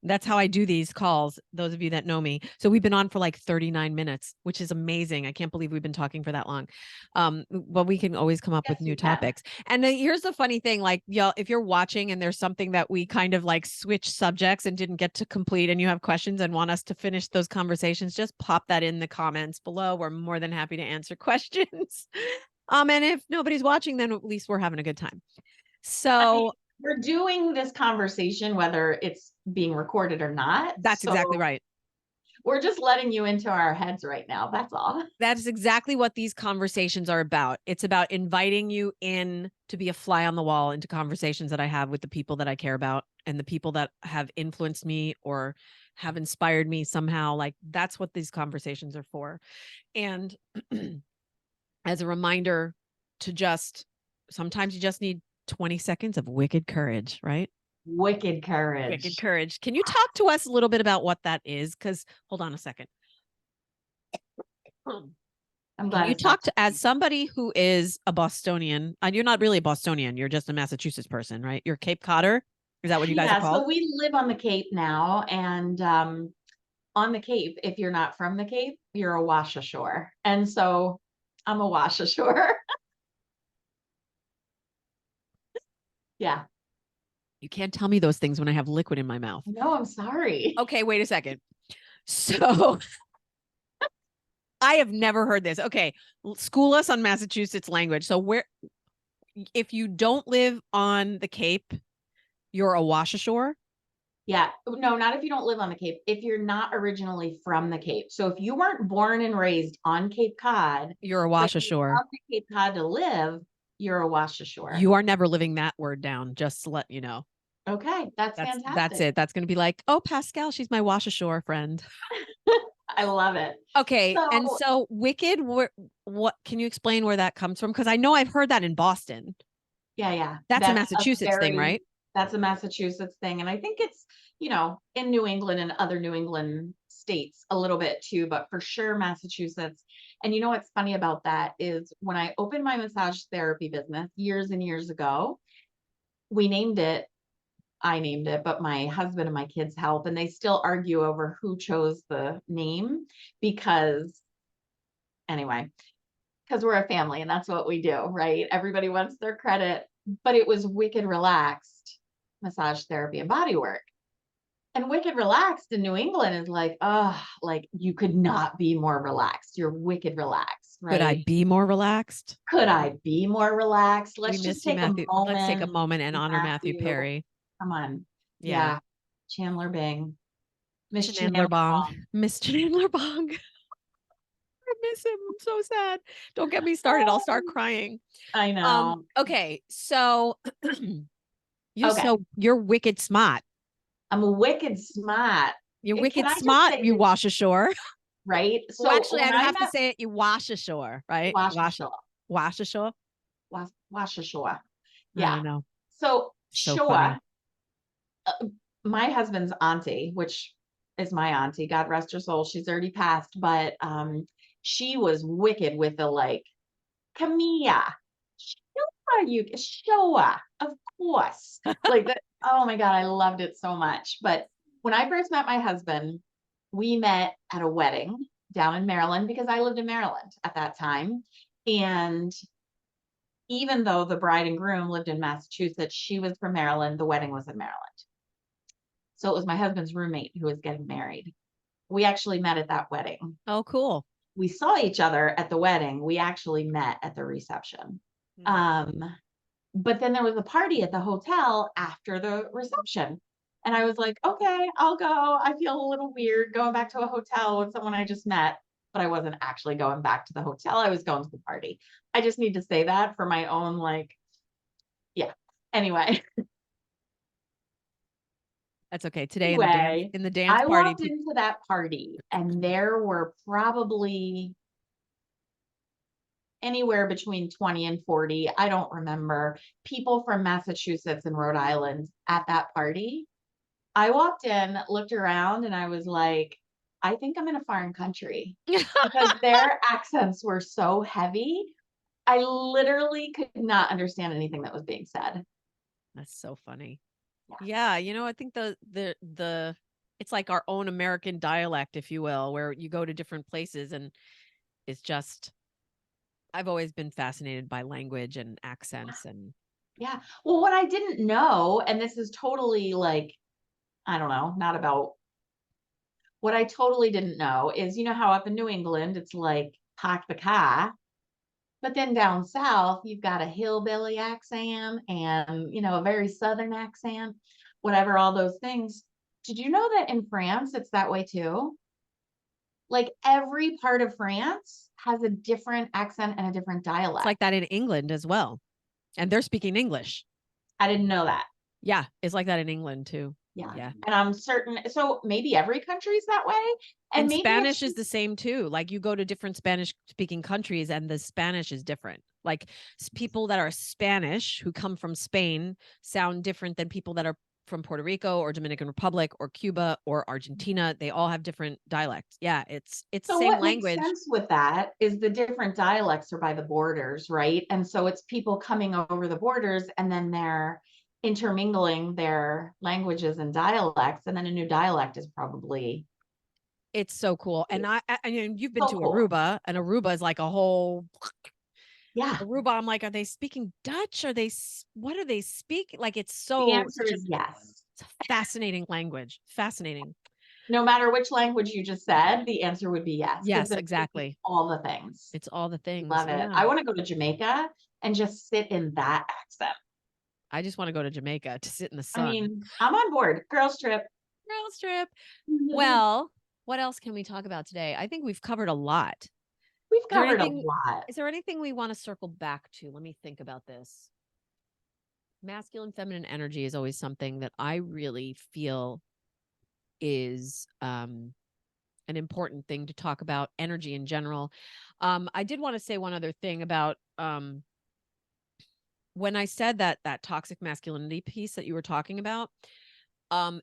[SPEAKER 1] That's how I do these calls, those of you that know me. So we've been on for like 39 minutes, which is amazing. I can't believe we've been talking for that long. But we can always come up
[SPEAKER 2] Yes,
[SPEAKER 1] with new
[SPEAKER 2] you can.
[SPEAKER 1] topics. And then here's the funny thing, like y'all, if you're watching and there's something that we kind of like switch subjects and didn't get to complete and you have questions and want us to finish those conversations, just pop that in the comments below. We're more than happy to answer questions. And if nobody's watching, then at least we're having a good time. So
[SPEAKER 2] We're doing this conversation, whether it's being recorded or not.
[SPEAKER 1] that's exactly
[SPEAKER 2] So
[SPEAKER 1] right.
[SPEAKER 2] We're just letting you into our heads right now. That's all.
[SPEAKER 1] That is exactly what these conversations are about. It's about inviting you in to be a fly on the wall into conversations that I have with the people that I care about and the people that have influenced me or have inspired me somehow. Like that's what these conversations are for. And as a reminder to just sometimes you just need 20 seconds of wicked courage, right?
[SPEAKER 2] Wicked
[SPEAKER 1] Wicked
[SPEAKER 2] courage.
[SPEAKER 1] courage. Can you talk to us a little bit about what that is? Because hold on a second.
[SPEAKER 2] I'm
[SPEAKER 1] Can
[SPEAKER 2] glad
[SPEAKER 1] you
[SPEAKER 2] it's not
[SPEAKER 1] talk to, as somebody who is a Bostonian, and you're not really a Bostonian, you're just a Massachusetts person, right? You're Cape Codder. Is that what you guys are
[SPEAKER 2] Yeah,
[SPEAKER 1] called?
[SPEAKER 2] so we live on the Cape now, and on the Cape, if you're not from the Cape, you're a wash ashore. And so I'm a wash ashore. Yeah.
[SPEAKER 1] You can't tell me those things when I have liquid in my mouth.
[SPEAKER 2] No, I'm sorry.
[SPEAKER 1] Okay, wait a second. So I have never heard this. Okay, school us on Massachusetts language. So where, if you don't live on the Cape, you're a wash ashore.
[SPEAKER 2] Yeah. No, not if you don't live on the Cape. If you're not originally from the Cape. So if you weren't born and raised on Cape Cod,
[SPEAKER 1] You're a
[SPEAKER 2] but
[SPEAKER 1] wash
[SPEAKER 2] you
[SPEAKER 1] ashore.
[SPEAKER 2] come to Cape Cod to live, you're a wash ashore.
[SPEAKER 1] You are never living that word down. Just to let you know.
[SPEAKER 2] Okay, that's
[SPEAKER 1] That's
[SPEAKER 2] fantastic.
[SPEAKER 1] it. That's going to be like, oh, Pascal, she's my wash ashore friend.
[SPEAKER 2] I love it.
[SPEAKER 1] Okay,
[SPEAKER 2] So
[SPEAKER 1] and so Wicked, what can you explain where that comes from? Because I know I've heard that in Boston.
[SPEAKER 2] yeah,
[SPEAKER 1] That's a
[SPEAKER 2] that's a
[SPEAKER 1] Massachusetts thing,
[SPEAKER 2] very
[SPEAKER 1] right?
[SPEAKER 2] that's a Massachusetts thing. And I think it's, in New England and other New England states a little bit too, but for sure Massachusetts. And you know what's funny about that is when I opened my massage therapy business years and years ago, we named it, I named it, but my husband and my kids help, and they still argue over who chose the name because anyway, because we're a family and that's what we do, right? Everybody wants their credit, but it was Wicked Relaxed Massage Therapy and Body Work. And Wicked Relaxed in New England is like, oh, like you could not be more relaxed. You're wicked relaxed,
[SPEAKER 1] Could I
[SPEAKER 2] right?
[SPEAKER 1] be more relaxed?
[SPEAKER 2] Could I be more relaxed?
[SPEAKER 1] We
[SPEAKER 2] Let's just
[SPEAKER 1] miss you,
[SPEAKER 2] take a
[SPEAKER 1] Matthew. Let's take a
[SPEAKER 2] moment.
[SPEAKER 1] moment and honor Matthew
[SPEAKER 2] Matthew,
[SPEAKER 1] Perry.
[SPEAKER 2] come on.
[SPEAKER 1] Yeah.
[SPEAKER 2] Yeah. Chandler Bing. Miss
[SPEAKER 1] Chandler
[SPEAKER 2] Chandler
[SPEAKER 1] Bong.
[SPEAKER 2] Bong.
[SPEAKER 1] Miss Chandler Bong. I miss him. I'm so sad. Don't get me started. I'll start crying.
[SPEAKER 2] I know.
[SPEAKER 1] Okay, so
[SPEAKER 2] Okay.
[SPEAKER 1] you're wicked smart.
[SPEAKER 2] I'm a wicked smart.
[SPEAKER 1] You're
[SPEAKER 2] Can
[SPEAKER 1] wicked
[SPEAKER 2] I just
[SPEAKER 1] smart,
[SPEAKER 2] say
[SPEAKER 1] you
[SPEAKER 2] this,
[SPEAKER 1] wash ashore.
[SPEAKER 2] right?
[SPEAKER 1] Well,
[SPEAKER 2] So
[SPEAKER 1] actually, I
[SPEAKER 2] when
[SPEAKER 1] don't
[SPEAKER 2] I
[SPEAKER 1] have to
[SPEAKER 2] met
[SPEAKER 1] say it. You wash ashore, right?
[SPEAKER 2] Washashua,
[SPEAKER 1] Wash ashore.
[SPEAKER 2] Washashua.
[SPEAKER 1] I
[SPEAKER 2] Yeah.
[SPEAKER 1] don't know.
[SPEAKER 2] So
[SPEAKER 1] So
[SPEAKER 2] Shoa,
[SPEAKER 1] funny.
[SPEAKER 2] my husband's auntie, which is my auntie, God rest her soul, she's already passed, but she was wicked with the like, Camilla, Shoa, Shoa, of course. Like that, oh my God, I loved it so much. But when I first met my husband, we met at a wedding down in Maryland because I lived in Maryland at that time. And even though the bride and groom lived in Massachusetts, she was from Maryland. The wedding was in Maryland. So it was my husband's roommate who was getting married. We actually met at that wedding.
[SPEAKER 1] Oh, cool.
[SPEAKER 2] We saw each other at the wedding. We actually met at the reception.
[SPEAKER 1] Hmm.
[SPEAKER 2] Um, but then there was a party at the hotel after the reception. And I was like, okay, I'll go. I feel a little weird going back to a hotel with someone I just met, but I wasn't actually going back to the hotel. I was going to the party. I just need to say that for my own, like, yeah. Anyway,
[SPEAKER 1] That's okay. Today
[SPEAKER 2] anyway,
[SPEAKER 1] in the dance
[SPEAKER 2] I
[SPEAKER 1] party,
[SPEAKER 2] walked into that party and there were probably anywhere between 20 and 40, I don't remember, people from Massachusetts and Rhode Island at that party. I walked in, looked around, and I was like, I think I'm in a foreign country because their accents were so heavy. I literally could not understand anything that was being said.
[SPEAKER 1] that's so funny.
[SPEAKER 2] Yeah.
[SPEAKER 1] Yeah, I think the it's like our own American dialect, if you will, where you go to different places and it's just I've always been fascinated by language and accents and
[SPEAKER 2] Yeah. Well, what I didn't know, and this is totally like, I don't know, not about what I totally didn't know is, you know how up in New England it's like park the car, but then down south you've got a hillbilly accent and a very southern accent, whatever, all those things. Did you know that in France it's that way too? Like every part of France has a different accent and a different
[SPEAKER 1] It's
[SPEAKER 2] dialect.
[SPEAKER 1] like that in England as well. And they're speaking English.
[SPEAKER 2] I didn't know that.
[SPEAKER 1] Yeah, it's like that in England too.
[SPEAKER 2] Yeah.
[SPEAKER 1] Yeah.
[SPEAKER 2] And I'm certain, so maybe every country's that way. And
[SPEAKER 1] And
[SPEAKER 2] maybe it's
[SPEAKER 1] Spanish is the same too. Like you go to different Spanish speaking countries and the Spanish is different. Like people that are Spanish who come from Spain sound different than people that are from Puerto Rico or Dominican Republic or Cuba or Argentina. They all have different dialects. Yeah, it's
[SPEAKER 2] so
[SPEAKER 1] same
[SPEAKER 2] what makes
[SPEAKER 1] language.
[SPEAKER 2] sense with that is the different dialects are by the borders, right? And so it's people coming over the borders and then they're intermingling their languages and dialects, and then a new dialect is probably
[SPEAKER 1] It's so cool. And you've been
[SPEAKER 2] so
[SPEAKER 1] to
[SPEAKER 2] cool.
[SPEAKER 1] Aruba, and Aruba is like a whole
[SPEAKER 2] Yeah.
[SPEAKER 1] Aruba. I'm like, are they speaking Dutch? What are they speaking? Like it's
[SPEAKER 2] The
[SPEAKER 1] so
[SPEAKER 2] answer is yes.
[SPEAKER 1] it's a fascinating language. Fascinating.
[SPEAKER 2] No matter which language you just said, the answer would be yes, because
[SPEAKER 1] Yes,
[SPEAKER 2] they're speaking
[SPEAKER 1] exactly.
[SPEAKER 2] all the things.
[SPEAKER 1] It's all the things.
[SPEAKER 2] Love it.
[SPEAKER 1] Yeah.
[SPEAKER 2] I want to go to Jamaica and just sit in that accent.
[SPEAKER 1] I just want to go to Jamaica to sit in the
[SPEAKER 2] I
[SPEAKER 1] sun.
[SPEAKER 2] mean, I'm on board. Girls trip.
[SPEAKER 1] Girls trip. Well, what else can we talk about today? I think we've covered a lot.
[SPEAKER 2] We've
[SPEAKER 1] Is there
[SPEAKER 2] covered a
[SPEAKER 1] anything
[SPEAKER 2] lot.
[SPEAKER 1] is there anything we want to circle back to? Let me think about this. Masculine, feminine energy is always something that I really feel is an important thing to talk about, energy in general. I did want to say one other thing about when I said that toxic masculinity piece that you were talking about.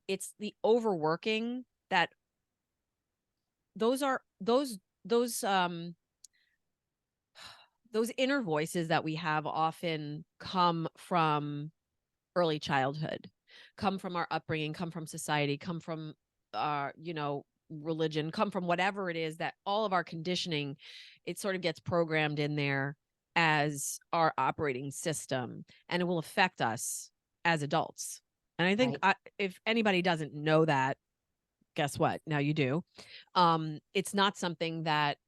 [SPEAKER 1] It's the overworking that those are those inner voices that we have often come from early childhood, come from our upbringing, come from society, come from religion, come from whatever it is, that all of our conditioning, it sort of gets programmed in there as our operating system, and it will affect us as adults. And I think
[SPEAKER 2] Right.
[SPEAKER 1] if anybody doesn't know that, guess what? Now you do. It's not something that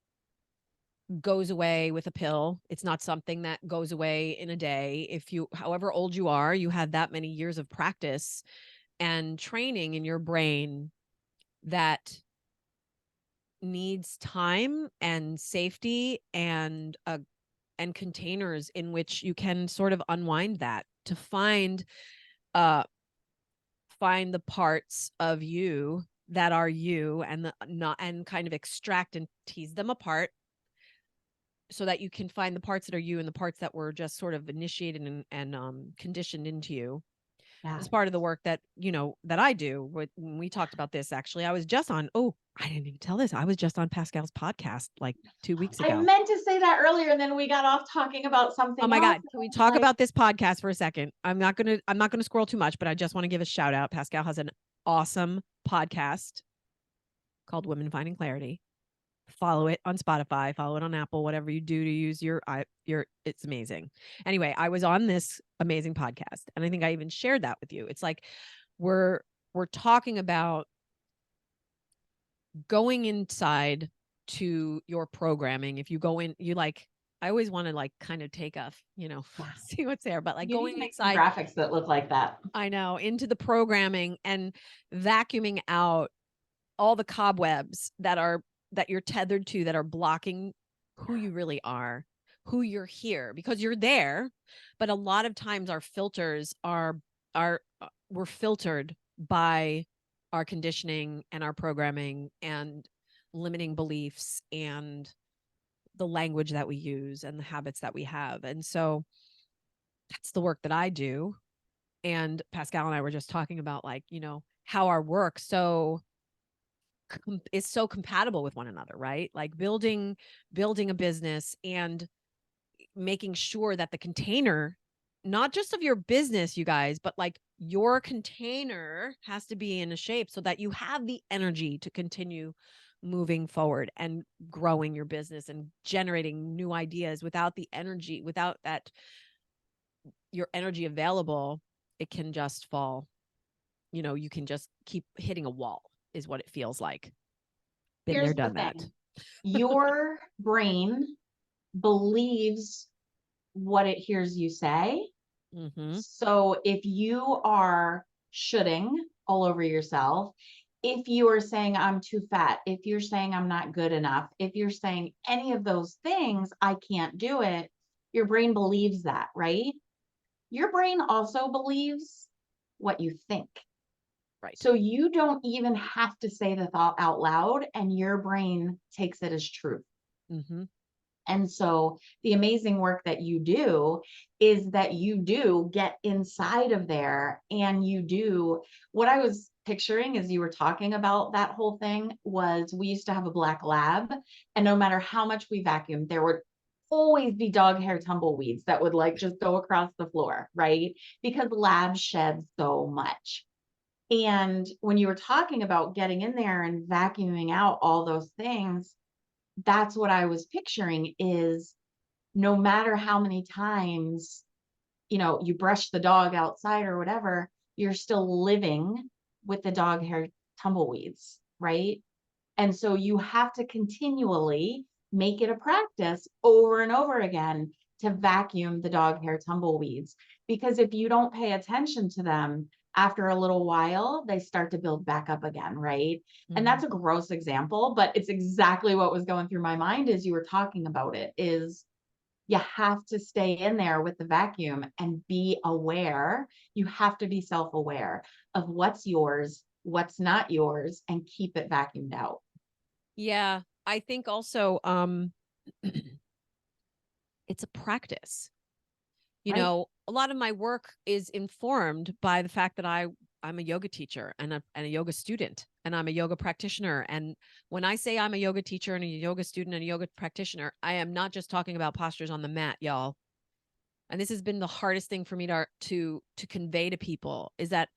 [SPEAKER 1] goes away with a pill. It's not something that goes away in a day. If you, however old you are, you had that many years of practice and training in your brain that needs time and safety and containers in which you can sort of unwind that to uh find the parts of you that are you, and the not, and kind of extract and tease them apart so that you can find the parts that are you and the parts that were just sort of initiated and conditioned into you.
[SPEAKER 2] Yeah.
[SPEAKER 1] As part of the work that, that I do. When we talked about this, actually, I was just on, I didn't even tell this. I was just on Pascal's podcast like 2 weeks
[SPEAKER 2] I
[SPEAKER 1] ago.
[SPEAKER 2] meant to say that earlier, and then we got off talking about something
[SPEAKER 1] Oh my
[SPEAKER 2] else.
[SPEAKER 1] God. Can we talk about this podcast for a second? I'm not going to scroll too much, but I just want to give a shout out. Pascal has an awesome podcast called Women Finding Clarity. Follow it on Spotify, follow it on Apple, whatever you do to use your it's amazing. Anyway, I was on this amazing podcast, and I think I even shared that with you. It's like we're talking about going inside to your programming. If you go in, I always want to kind of take off, see what's there, but
[SPEAKER 2] You need
[SPEAKER 1] going
[SPEAKER 2] to make some
[SPEAKER 1] inside,
[SPEAKER 2] graphics that look like that.
[SPEAKER 1] I know, into the programming and vacuuming out all the cobwebs that you're tethered to, that are blocking who you really are, who you're here, because you're there. But a lot of times our filters we're filtered by our conditioning and our programming and limiting beliefs and the language that we use and the habits that we have. And so that's the work that I do. And Pascal and I were just talking about how our work is so compatible with one another, right? Like building a business and making sure that the container, not just of your business, you guys, but like your container has to be in a shape so that you have the energy to continue moving forward and growing your business and generating new ideas. Without the energy, without that, your energy available, it can just fall. You can just keep hitting a wall, is what it feels like. Been
[SPEAKER 2] Here's
[SPEAKER 1] there,
[SPEAKER 2] the
[SPEAKER 1] done that.
[SPEAKER 2] thing. Your brain believes what it hears you say.
[SPEAKER 1] Mm-hmm.
[SPEAKER 2] So if you are shoulding all over yourself, if you are saying I'm too fat, if you're saying I'm not good enough, if you're saying any of those things, I can't do it, your brain believes that, right? Your brain also believes what you think.
[SPEAKER 1] Right.
[SPEAKER 2] So you don't even have to say the thought out loud, and your brain takes it as truth.
[SPEAKER 1] Mm-hmm.
[SPEAKER 2] And so the amazing work that you do is that you do get inside of there, and you do what I was picturing as you were talking about that whole thing was we used to have a black lab, and no matter how much we vacuumed, there would always be dog hair tumbleweeds that would like just go across the floor, right? Because labs shed so much. And when you were talking about getting in there and vacuuming out all those things, that's what I was picturing is no matter how many times, you brush the dog outside or whatever, you're still living with the dog hair tumbleweeds, right? And so you have to continually make it a practice over and over again to vacuum the dog hair tumbleweeds. Because if you don't pay attention to them, after a little while, they start to build back up again, right? And
[SPEAKER 1] Mm-hmm.
[SPEAKER 2] that's a gross example, but it's exactly what was going through my mind as you were talking about it is you have to stay in there with the vacuum and be aware. You have to be self-aware of what's yours, what's not yours, and keep it vacuumed out.
[SPEAKER 1] Yeah. I think also it's a practice.
[SPEAKER 2] Right.
[SPEAKER 1] A lot of my work is informed by the fact that I'm a yoga teacher and a yoga student, and I'm a yoga practitioner. And when I say I'm a yoga teacher and a yoga student and a yoga practitioner, I am not just talking about postures on the mat, y'all. And this has been the hardest thing for me to convey to people is that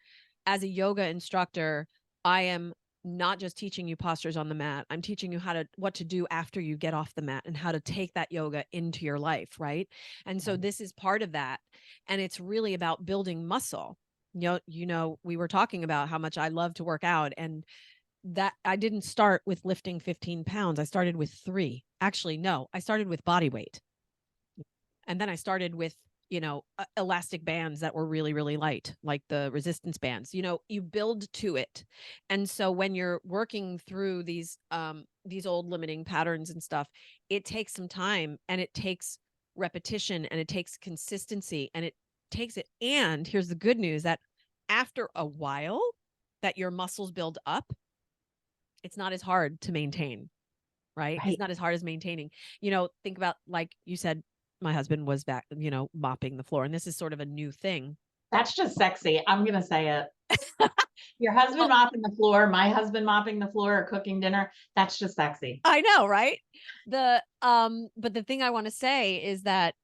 [SPEAKER 1] as a yoga instructor, I am not just teaching you postures on the mat. I'm teaching you what to do after you get off the mat and how to take that yoga into your life, right? And so
[SPEAKER 2] Right.
[SPEAKER 1] this is part of that, and it's really about building muscle. We were talking about how much I love to work out, and that I didn't start with lifting 15 pounds. I started with 3. Actually, no, I started with body weight. And then I started with, elastic bands that were really, really light, like the resistance bands. You build to it. And so when you're working through these old limiting patterns and stuff, it takes some time, and it takes repetition, and it takes consistency, and it takes it. And here's the good news that after a while that your muscles build up, it's not as hard to maintain, right? It's
[SPEAKER 2] Right.
[SPEAKER 1] not as hard as maintaining. Think about, like you said, my husband was back, mopping the floor, and this is sort of a new thing.
[SPEAKER 2] That's just sexy. I'm going to say it. Your husband
[SPEAKER 1] Well,
[SPEAKER 2] mopping the floor, my husband mopping the floor or cooking dinner. That's just sexy.
[SPEAKER 1] I know, right? But the thing I want to say is that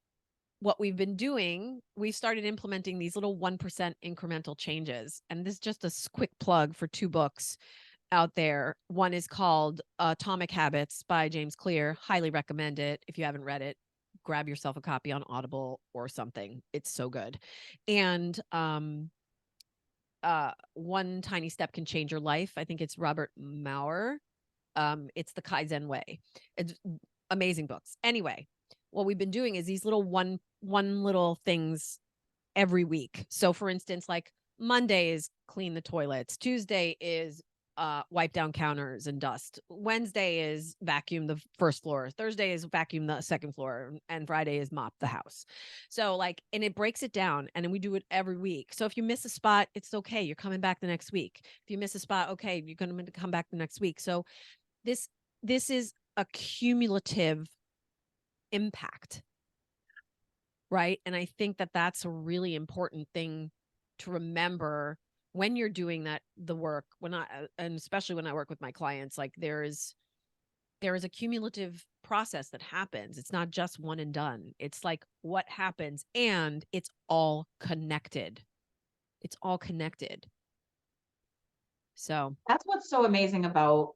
[SPEAKER 1] what we've been doing, we started implementing these little 1% incremental changes. And this is just a quick plug for 2 books out there. One is called Atomic Habits by James Clear. Highly recommend it. If you haven't read it, grab yourself a copy on Audible or something. It's so good. And One Tiny Step Can Change Your Life. I think it's Robert Maurer. It's the Kaizen Way. It's amazing books. Anyway, what we've been doing is these little one little things every week. So for instance, like Monday is clean the toilets, Tuesday is wipe down counters and dust, Wednesday is vacuum the first floor, Thursday is vacuum the second floor, and Friday is mop the house. So like, and it breaks it down, and then we do it every week. So if you miss a spot, it's okay, you're coming back the next week. If you miss a spot, okay, you're going to come back the next week. So this this is a cumulative impact, right? And I think that that's a really important thing to remember when you're doing the work, and especially when I work with my clients. Like, there is a cumulative process that happens. It's not just one and done. It's like what happens, and it's all connected. It's all connected. So,
[SPEAKER 2] That's what's so amazing about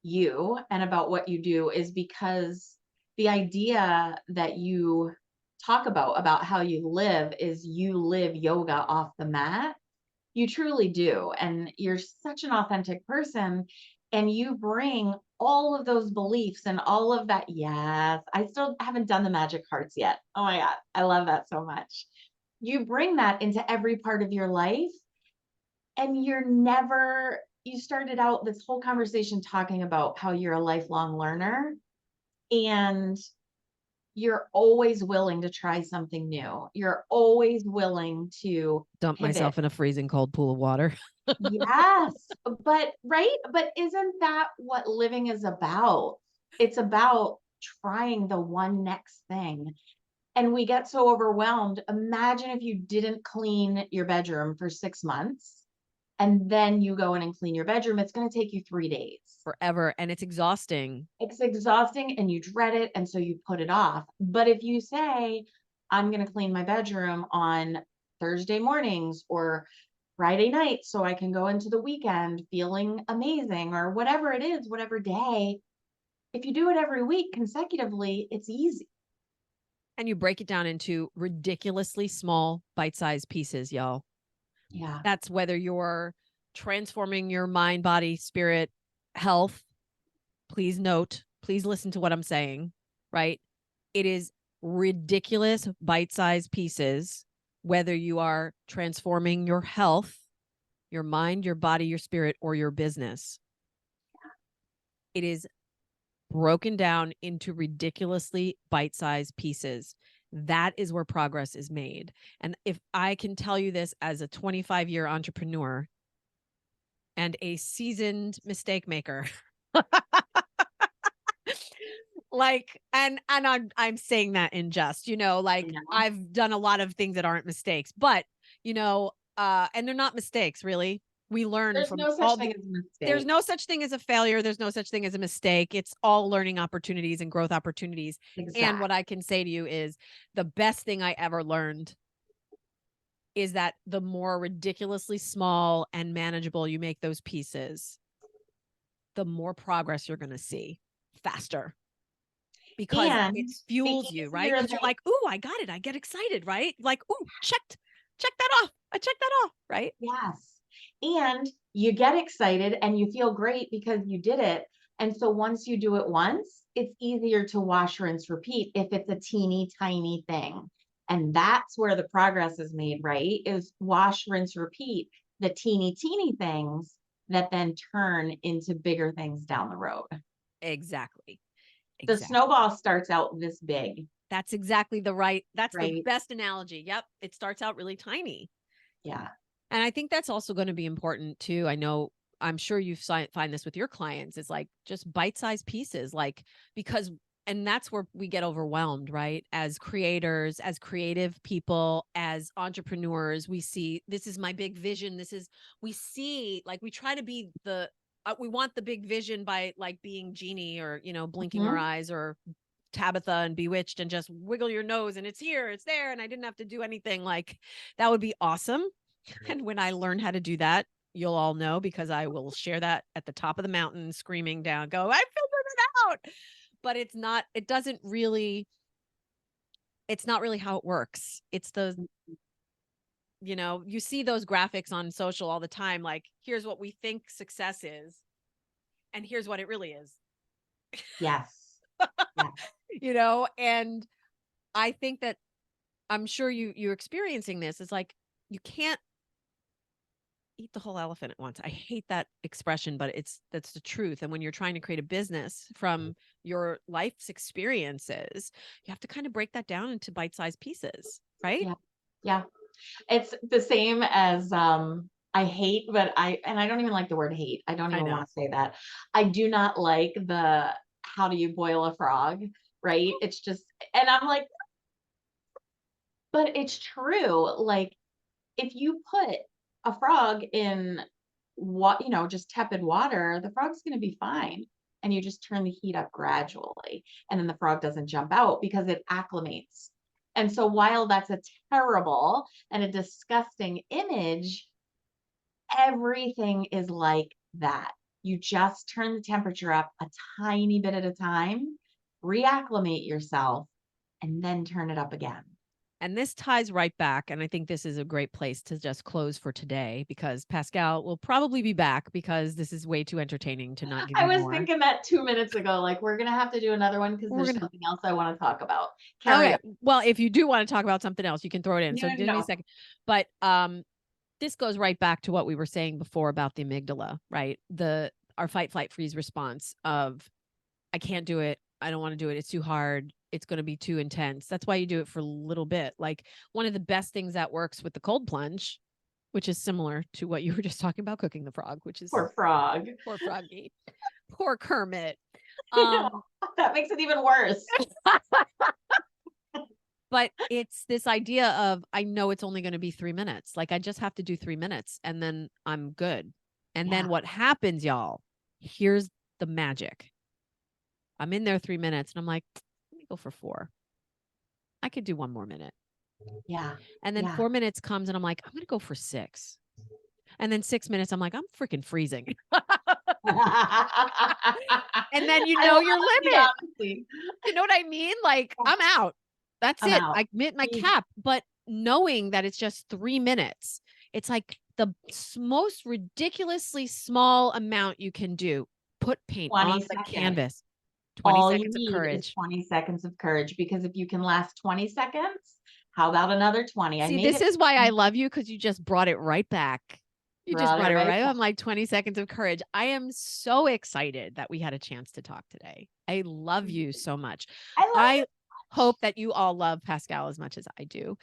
[SPEAKER 2] you and about what you do is because the idea that you talk about how you live is you live yoga off the mat. You truly do. And you're such an authentic person. And you bring all of those beliefs and all of that. Yes, I still haven't done the magic hearts yet. Oh my God. I love that so much. You bring that into every part of your life, and you started out this whole conversation talking about how you're a lifelong learner and you're always willing to try something new. You're always willing to
[SPEAKER 1] Dump
[SPEAKER 2] pivot.
[SPEAKER 1] myself in a freezing cold pool of water.
[SPEAKER 2] Yes, but right, but isn't that what living is about? It's about trying the one next thing. And we get so overwhelmed. Imagine if you didn't clean your bedroom for 6 months and then you go in and clean your bedroom. It's going to take you 3 days.
[SPEAKER 1] Forever. And it's exhausting.
[SPEAKER 2] It's exhausting and you dread it. And so you put it off. But if you say, I'm going to clean my bedroom on Thursday mornings or Friday night so I can go into the weekend feeling amazing or whatever it is, whatever day, if you do it every week consecutively, it's easy.
[SPEAKER 1] And you break it down into ridiculously small bite-sized pieces, y'all.
[SPEAKER 2] Yeah.
[SPEAKER 1] That's whether you're transforming your mind, body, spirit, health. Please note, please listen to what I'm saying, right? It is ridiculous bite-sized pieces, whether you are transforming your health, your mind, your body, your spirit, or your business. It is broken down into ridiculously bite-sized pieces. That is where progress is made. And if I can tell you this as a 25-year entrepreneur and a seasoned mistake maker, like, and I'm saying that in jest, like I've done a lot of things that aren't mistakes, but and they're not mistakes, really. We learn
[SPEAKER 2] There's
[SPEAKER 1] from
[SPEAKER 2] no such thing as a mistake.
[SPEAKER 1] There's no such thing as a failure. There's no such thing as a mistake. It's all learning opportunities and growth opportunities.
[SPEAKER 2] Exactly.
[SPEAKER 1] And what I can say to you is the best thing I ever learned is that the more ridiculously small and manageable you make those pieces, the more progress you're going to see faster. Because it fuels you, right? Because you're like, ooh, I got it. I get excited, right? Like, ooh, check that off. I checked that off, right?
[SPEAKER 2] Yes. And you get excited and you feel great because you did it. And so once you do it once, it's easier to wash, rinse, repeat if it's a teeny tiny thing. And that's where the progress is made, right? Is wash, rinse, repeat the teeny things that then turn into bigger things down the road.
[SPEAKER 1] Exactly.
[SPEAKER 2] The snowball starts out this big.
[SPEAKER 1] That's exactly that's the best analogy. Yep. It starts out really tiny.
[SPEAKER 2] Yeah.
[SPEAKER 1] And I think that's also going to be important too. I'm sure you find this with your clients. It's like just bite-sized pieces, and that's where we get overwhelmed, right? As creators, as creative people, as entrepreneurs, we see, this is my big vision. We try to be we want the big vision by like being Genie or, blinking our eyes, or Tabitha and Bewitched and just wiggle your nose and it's here, it's there. And I didn't have to do anything. Like that would be awesome. And when I learn how to do that, you'll all know, because I will share that at the top of the mountain, screaming down, go, I figured it out. But it's not really how it works. It's you see those graphics on social all the time. Like, here's what we think success is. And here's what it really is.
[SPEAKER 2] Yes. Yeah.
[SPEAKER 1] And I think that I'm sure you're experiencing this. It's like, you can't eat the whole elephant at once. I hate that expression, but that's the truth. And when you're trying to create a business from your life's experiences, you have to kind of break that down into bite-sized pieces, right?
[SPEAKER 2] Yeah. Yeah. It's the same as I hate, I don't even like the word hate. I don't even want to say that. I do not like the how do you boil a frog, right? It's just, and I'm like, but it's true. Like if you put a frog in what, just tepid water, the frog's going to be fine. And you just turn the heat up gradually. And then the frog doesn't jump out because it acclimates. And so while that's a terrible and a disgusting image, everything is like that. You just turn the temperature up a tiny bit at a time, reacclimate yourself, and then turn it up again.
[SPEAKER 1] And this ties right back. And I think this is a great place to just close for today, because Pascal will probably be back, because this is way too entertaining to not give you more.
[SPEAKER 2] I was thinking that 2 minutes ago, like we're going to have to do another one because there's something else I want to talk about. Carry on.
[SPEAKER 1] Well, if you do want to talk about something else, you can throw it in. So give me a second. But this goes right back to what we were saying before about the amygdala, right? Our fight, flight, freeze response of, I can't do it. I don't want to do it. It's too hard. It's going to be too intense. That's why you do it for a little bit. Like one of the best things that works with the cold plunge, which is similar to what you were just talking about, cooking the frog, which is
[SPEAKER 2] Poor frog.
[SPEAKER 1] poor Froggy, poor Kermit.
[SPEAKER 2] That makes it even worse.
[SPEAKER 1] But it's this idea of, I know it's only going to be 3 minutes. Like I just have to do 3 minutes and then I'm good. And then what happens, y'all? Here's the magic. I'm in there 3 minutes and I'm like, let me go for 4. I could do 1 more minute.
[SPEAKER 2] Yeah.
[SPEAKER 1] And then 4 minutes comes and I'm like, I'm going to go for 6. And then 6 minutes, I'm like, I'm freaking freezing. And then you know your limit. You know what I mean? Like I'm out. That's it. I hit my cap. But knowing that it's just 3 minutes, it's like the most ridiculously small amount you can do. Put paint on the canvas. 20
[SPEAKER 2] All
[SPEAKER 1] seconds
[SPEAKER 2] you
[SPEAKER 1] of
[SPEAKER 2] need
[SPEAKER 1] courage.
[SPEAKER 2] is 20 seconds of courage, because if you can last 20 seconds, how about another 20?
[SPEAKER 1] See, this is why I love you, because you just brought it right back. You just brought it right. I'm like 20 seconds of courage. I am so excited that we had a chance to talk today. I love you so much. I hope that you all love Pascal as much as I do.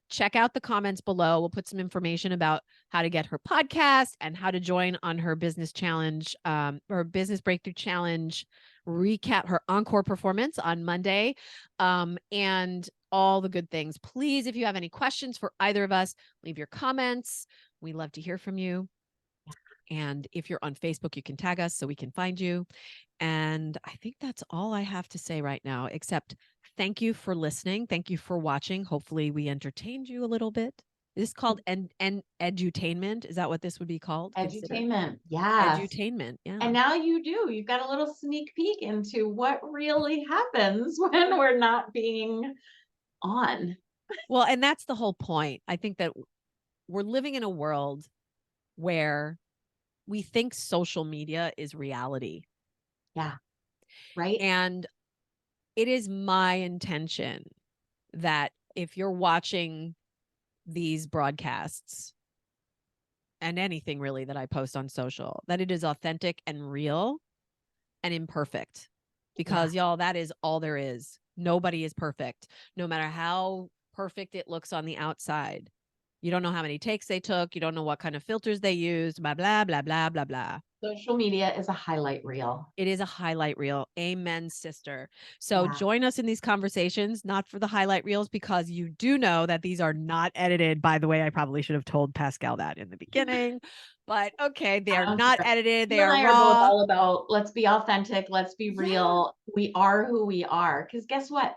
[SPEAKER 1] Check out the comments below. We'll put some information about how to get her podcast and how to join on her business challenge, or business breakthrough challenge recap, her encore performance on Monday, and all the good things. Please, if you have any questions for either of us, leave your comments. We love to hear from you. And if you're on Facebook, you can tag us so we can find you. And I think that's all I have to say right now, except thank you for listening. Thank you for watching. Hopefully we entertained you a little bit. This is called edutainment. Is that what this would be called?
[SPEAKER 2] Edutainment. Yeah.
[SPEAKER 1] Edutainment. Yeah.
[SPEAKER 2] And now you've got a little sneak peek into what really happens when we're not being on.
[SPEAKER 1] Well, and that's the whole point. I think that we're living in a world where we think social media is reality.
[SPEAKER 2] Yeah. Right.
[SPEAKER 1] And it is my intention that if you're watching these broadcasts and anything really that I post on social, that it is authentic and real and imperfect, because y'all, that is all there is. Nobody is perfect, no matter how perfect it looks on the outside. You don't know how many takes they took. You don't know what kind of filters they used, blah, blah, blah, blah, blah, blah.
[SPEAKER 2] Social media is a highlight reel.
[SPEAKER 1] It is a highlight reel. Amen, sister. So join us in these conversations, not for the highlight reels, because you do know that these are not edited. By the way, I probably should have told Pascal that in the beginning, but okay, they are not edited. They are raw.
[SPEAKER 2] Both all about, let's be authentic. Let's be real. We are who we are. Because guess what?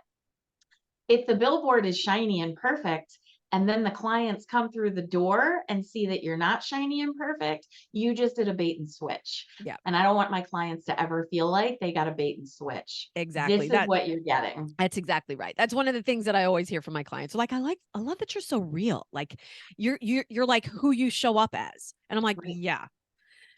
[SPEAKER 2] If the billboard is shiny and perfect, and then the clients come through the door and see that you're not shiny and perfect, you just did a bait and switch.
[SPEAKER 1] Yeah.
[SPEAKER 2] And I don't want my clients to ever feel like they got a bait and switch.
[SPEAKER 1] Exactly.
[SPEAKER 2] This is what you're getting.
[SPEAKER 1] That's exactly right. That's one of the things that I always hear from my clients. Like, I love that you're so real. Like you're like who you show up as. And I'm like, yeah.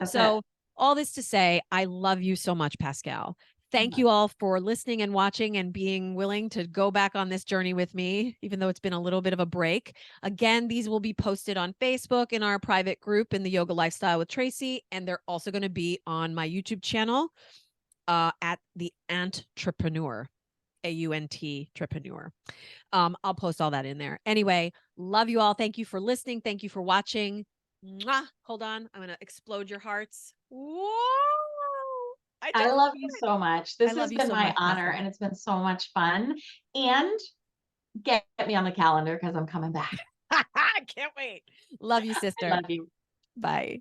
[SPEAKER 1] So all this to say, I love you so much, Pascal. Thank you all for listening and watching and being willing to go back on this journey with me, even though it's been a little bit of a break. Again, these will be posted on Facebook in our private group in the Yoga Lifestyle with Tracy. And they're also going to be on my YouTube channel at the Entrepreneur, Entrepreneur. I'll post all that in there. Anyway, love you all. Thank you for listening. Thank you for watching. Mwah. Hold on. I'm going to explode your hearts. Whoa.
[SPEAKER 2] I love you so much. This has been my honor, and it's been so much fun. And get me on the calendar because I'm coming back.
[SPEAKER 1] I can't wait. Love you, sister.
[SPEAKER 2] Love you.
[SPEAKER 1] Bye.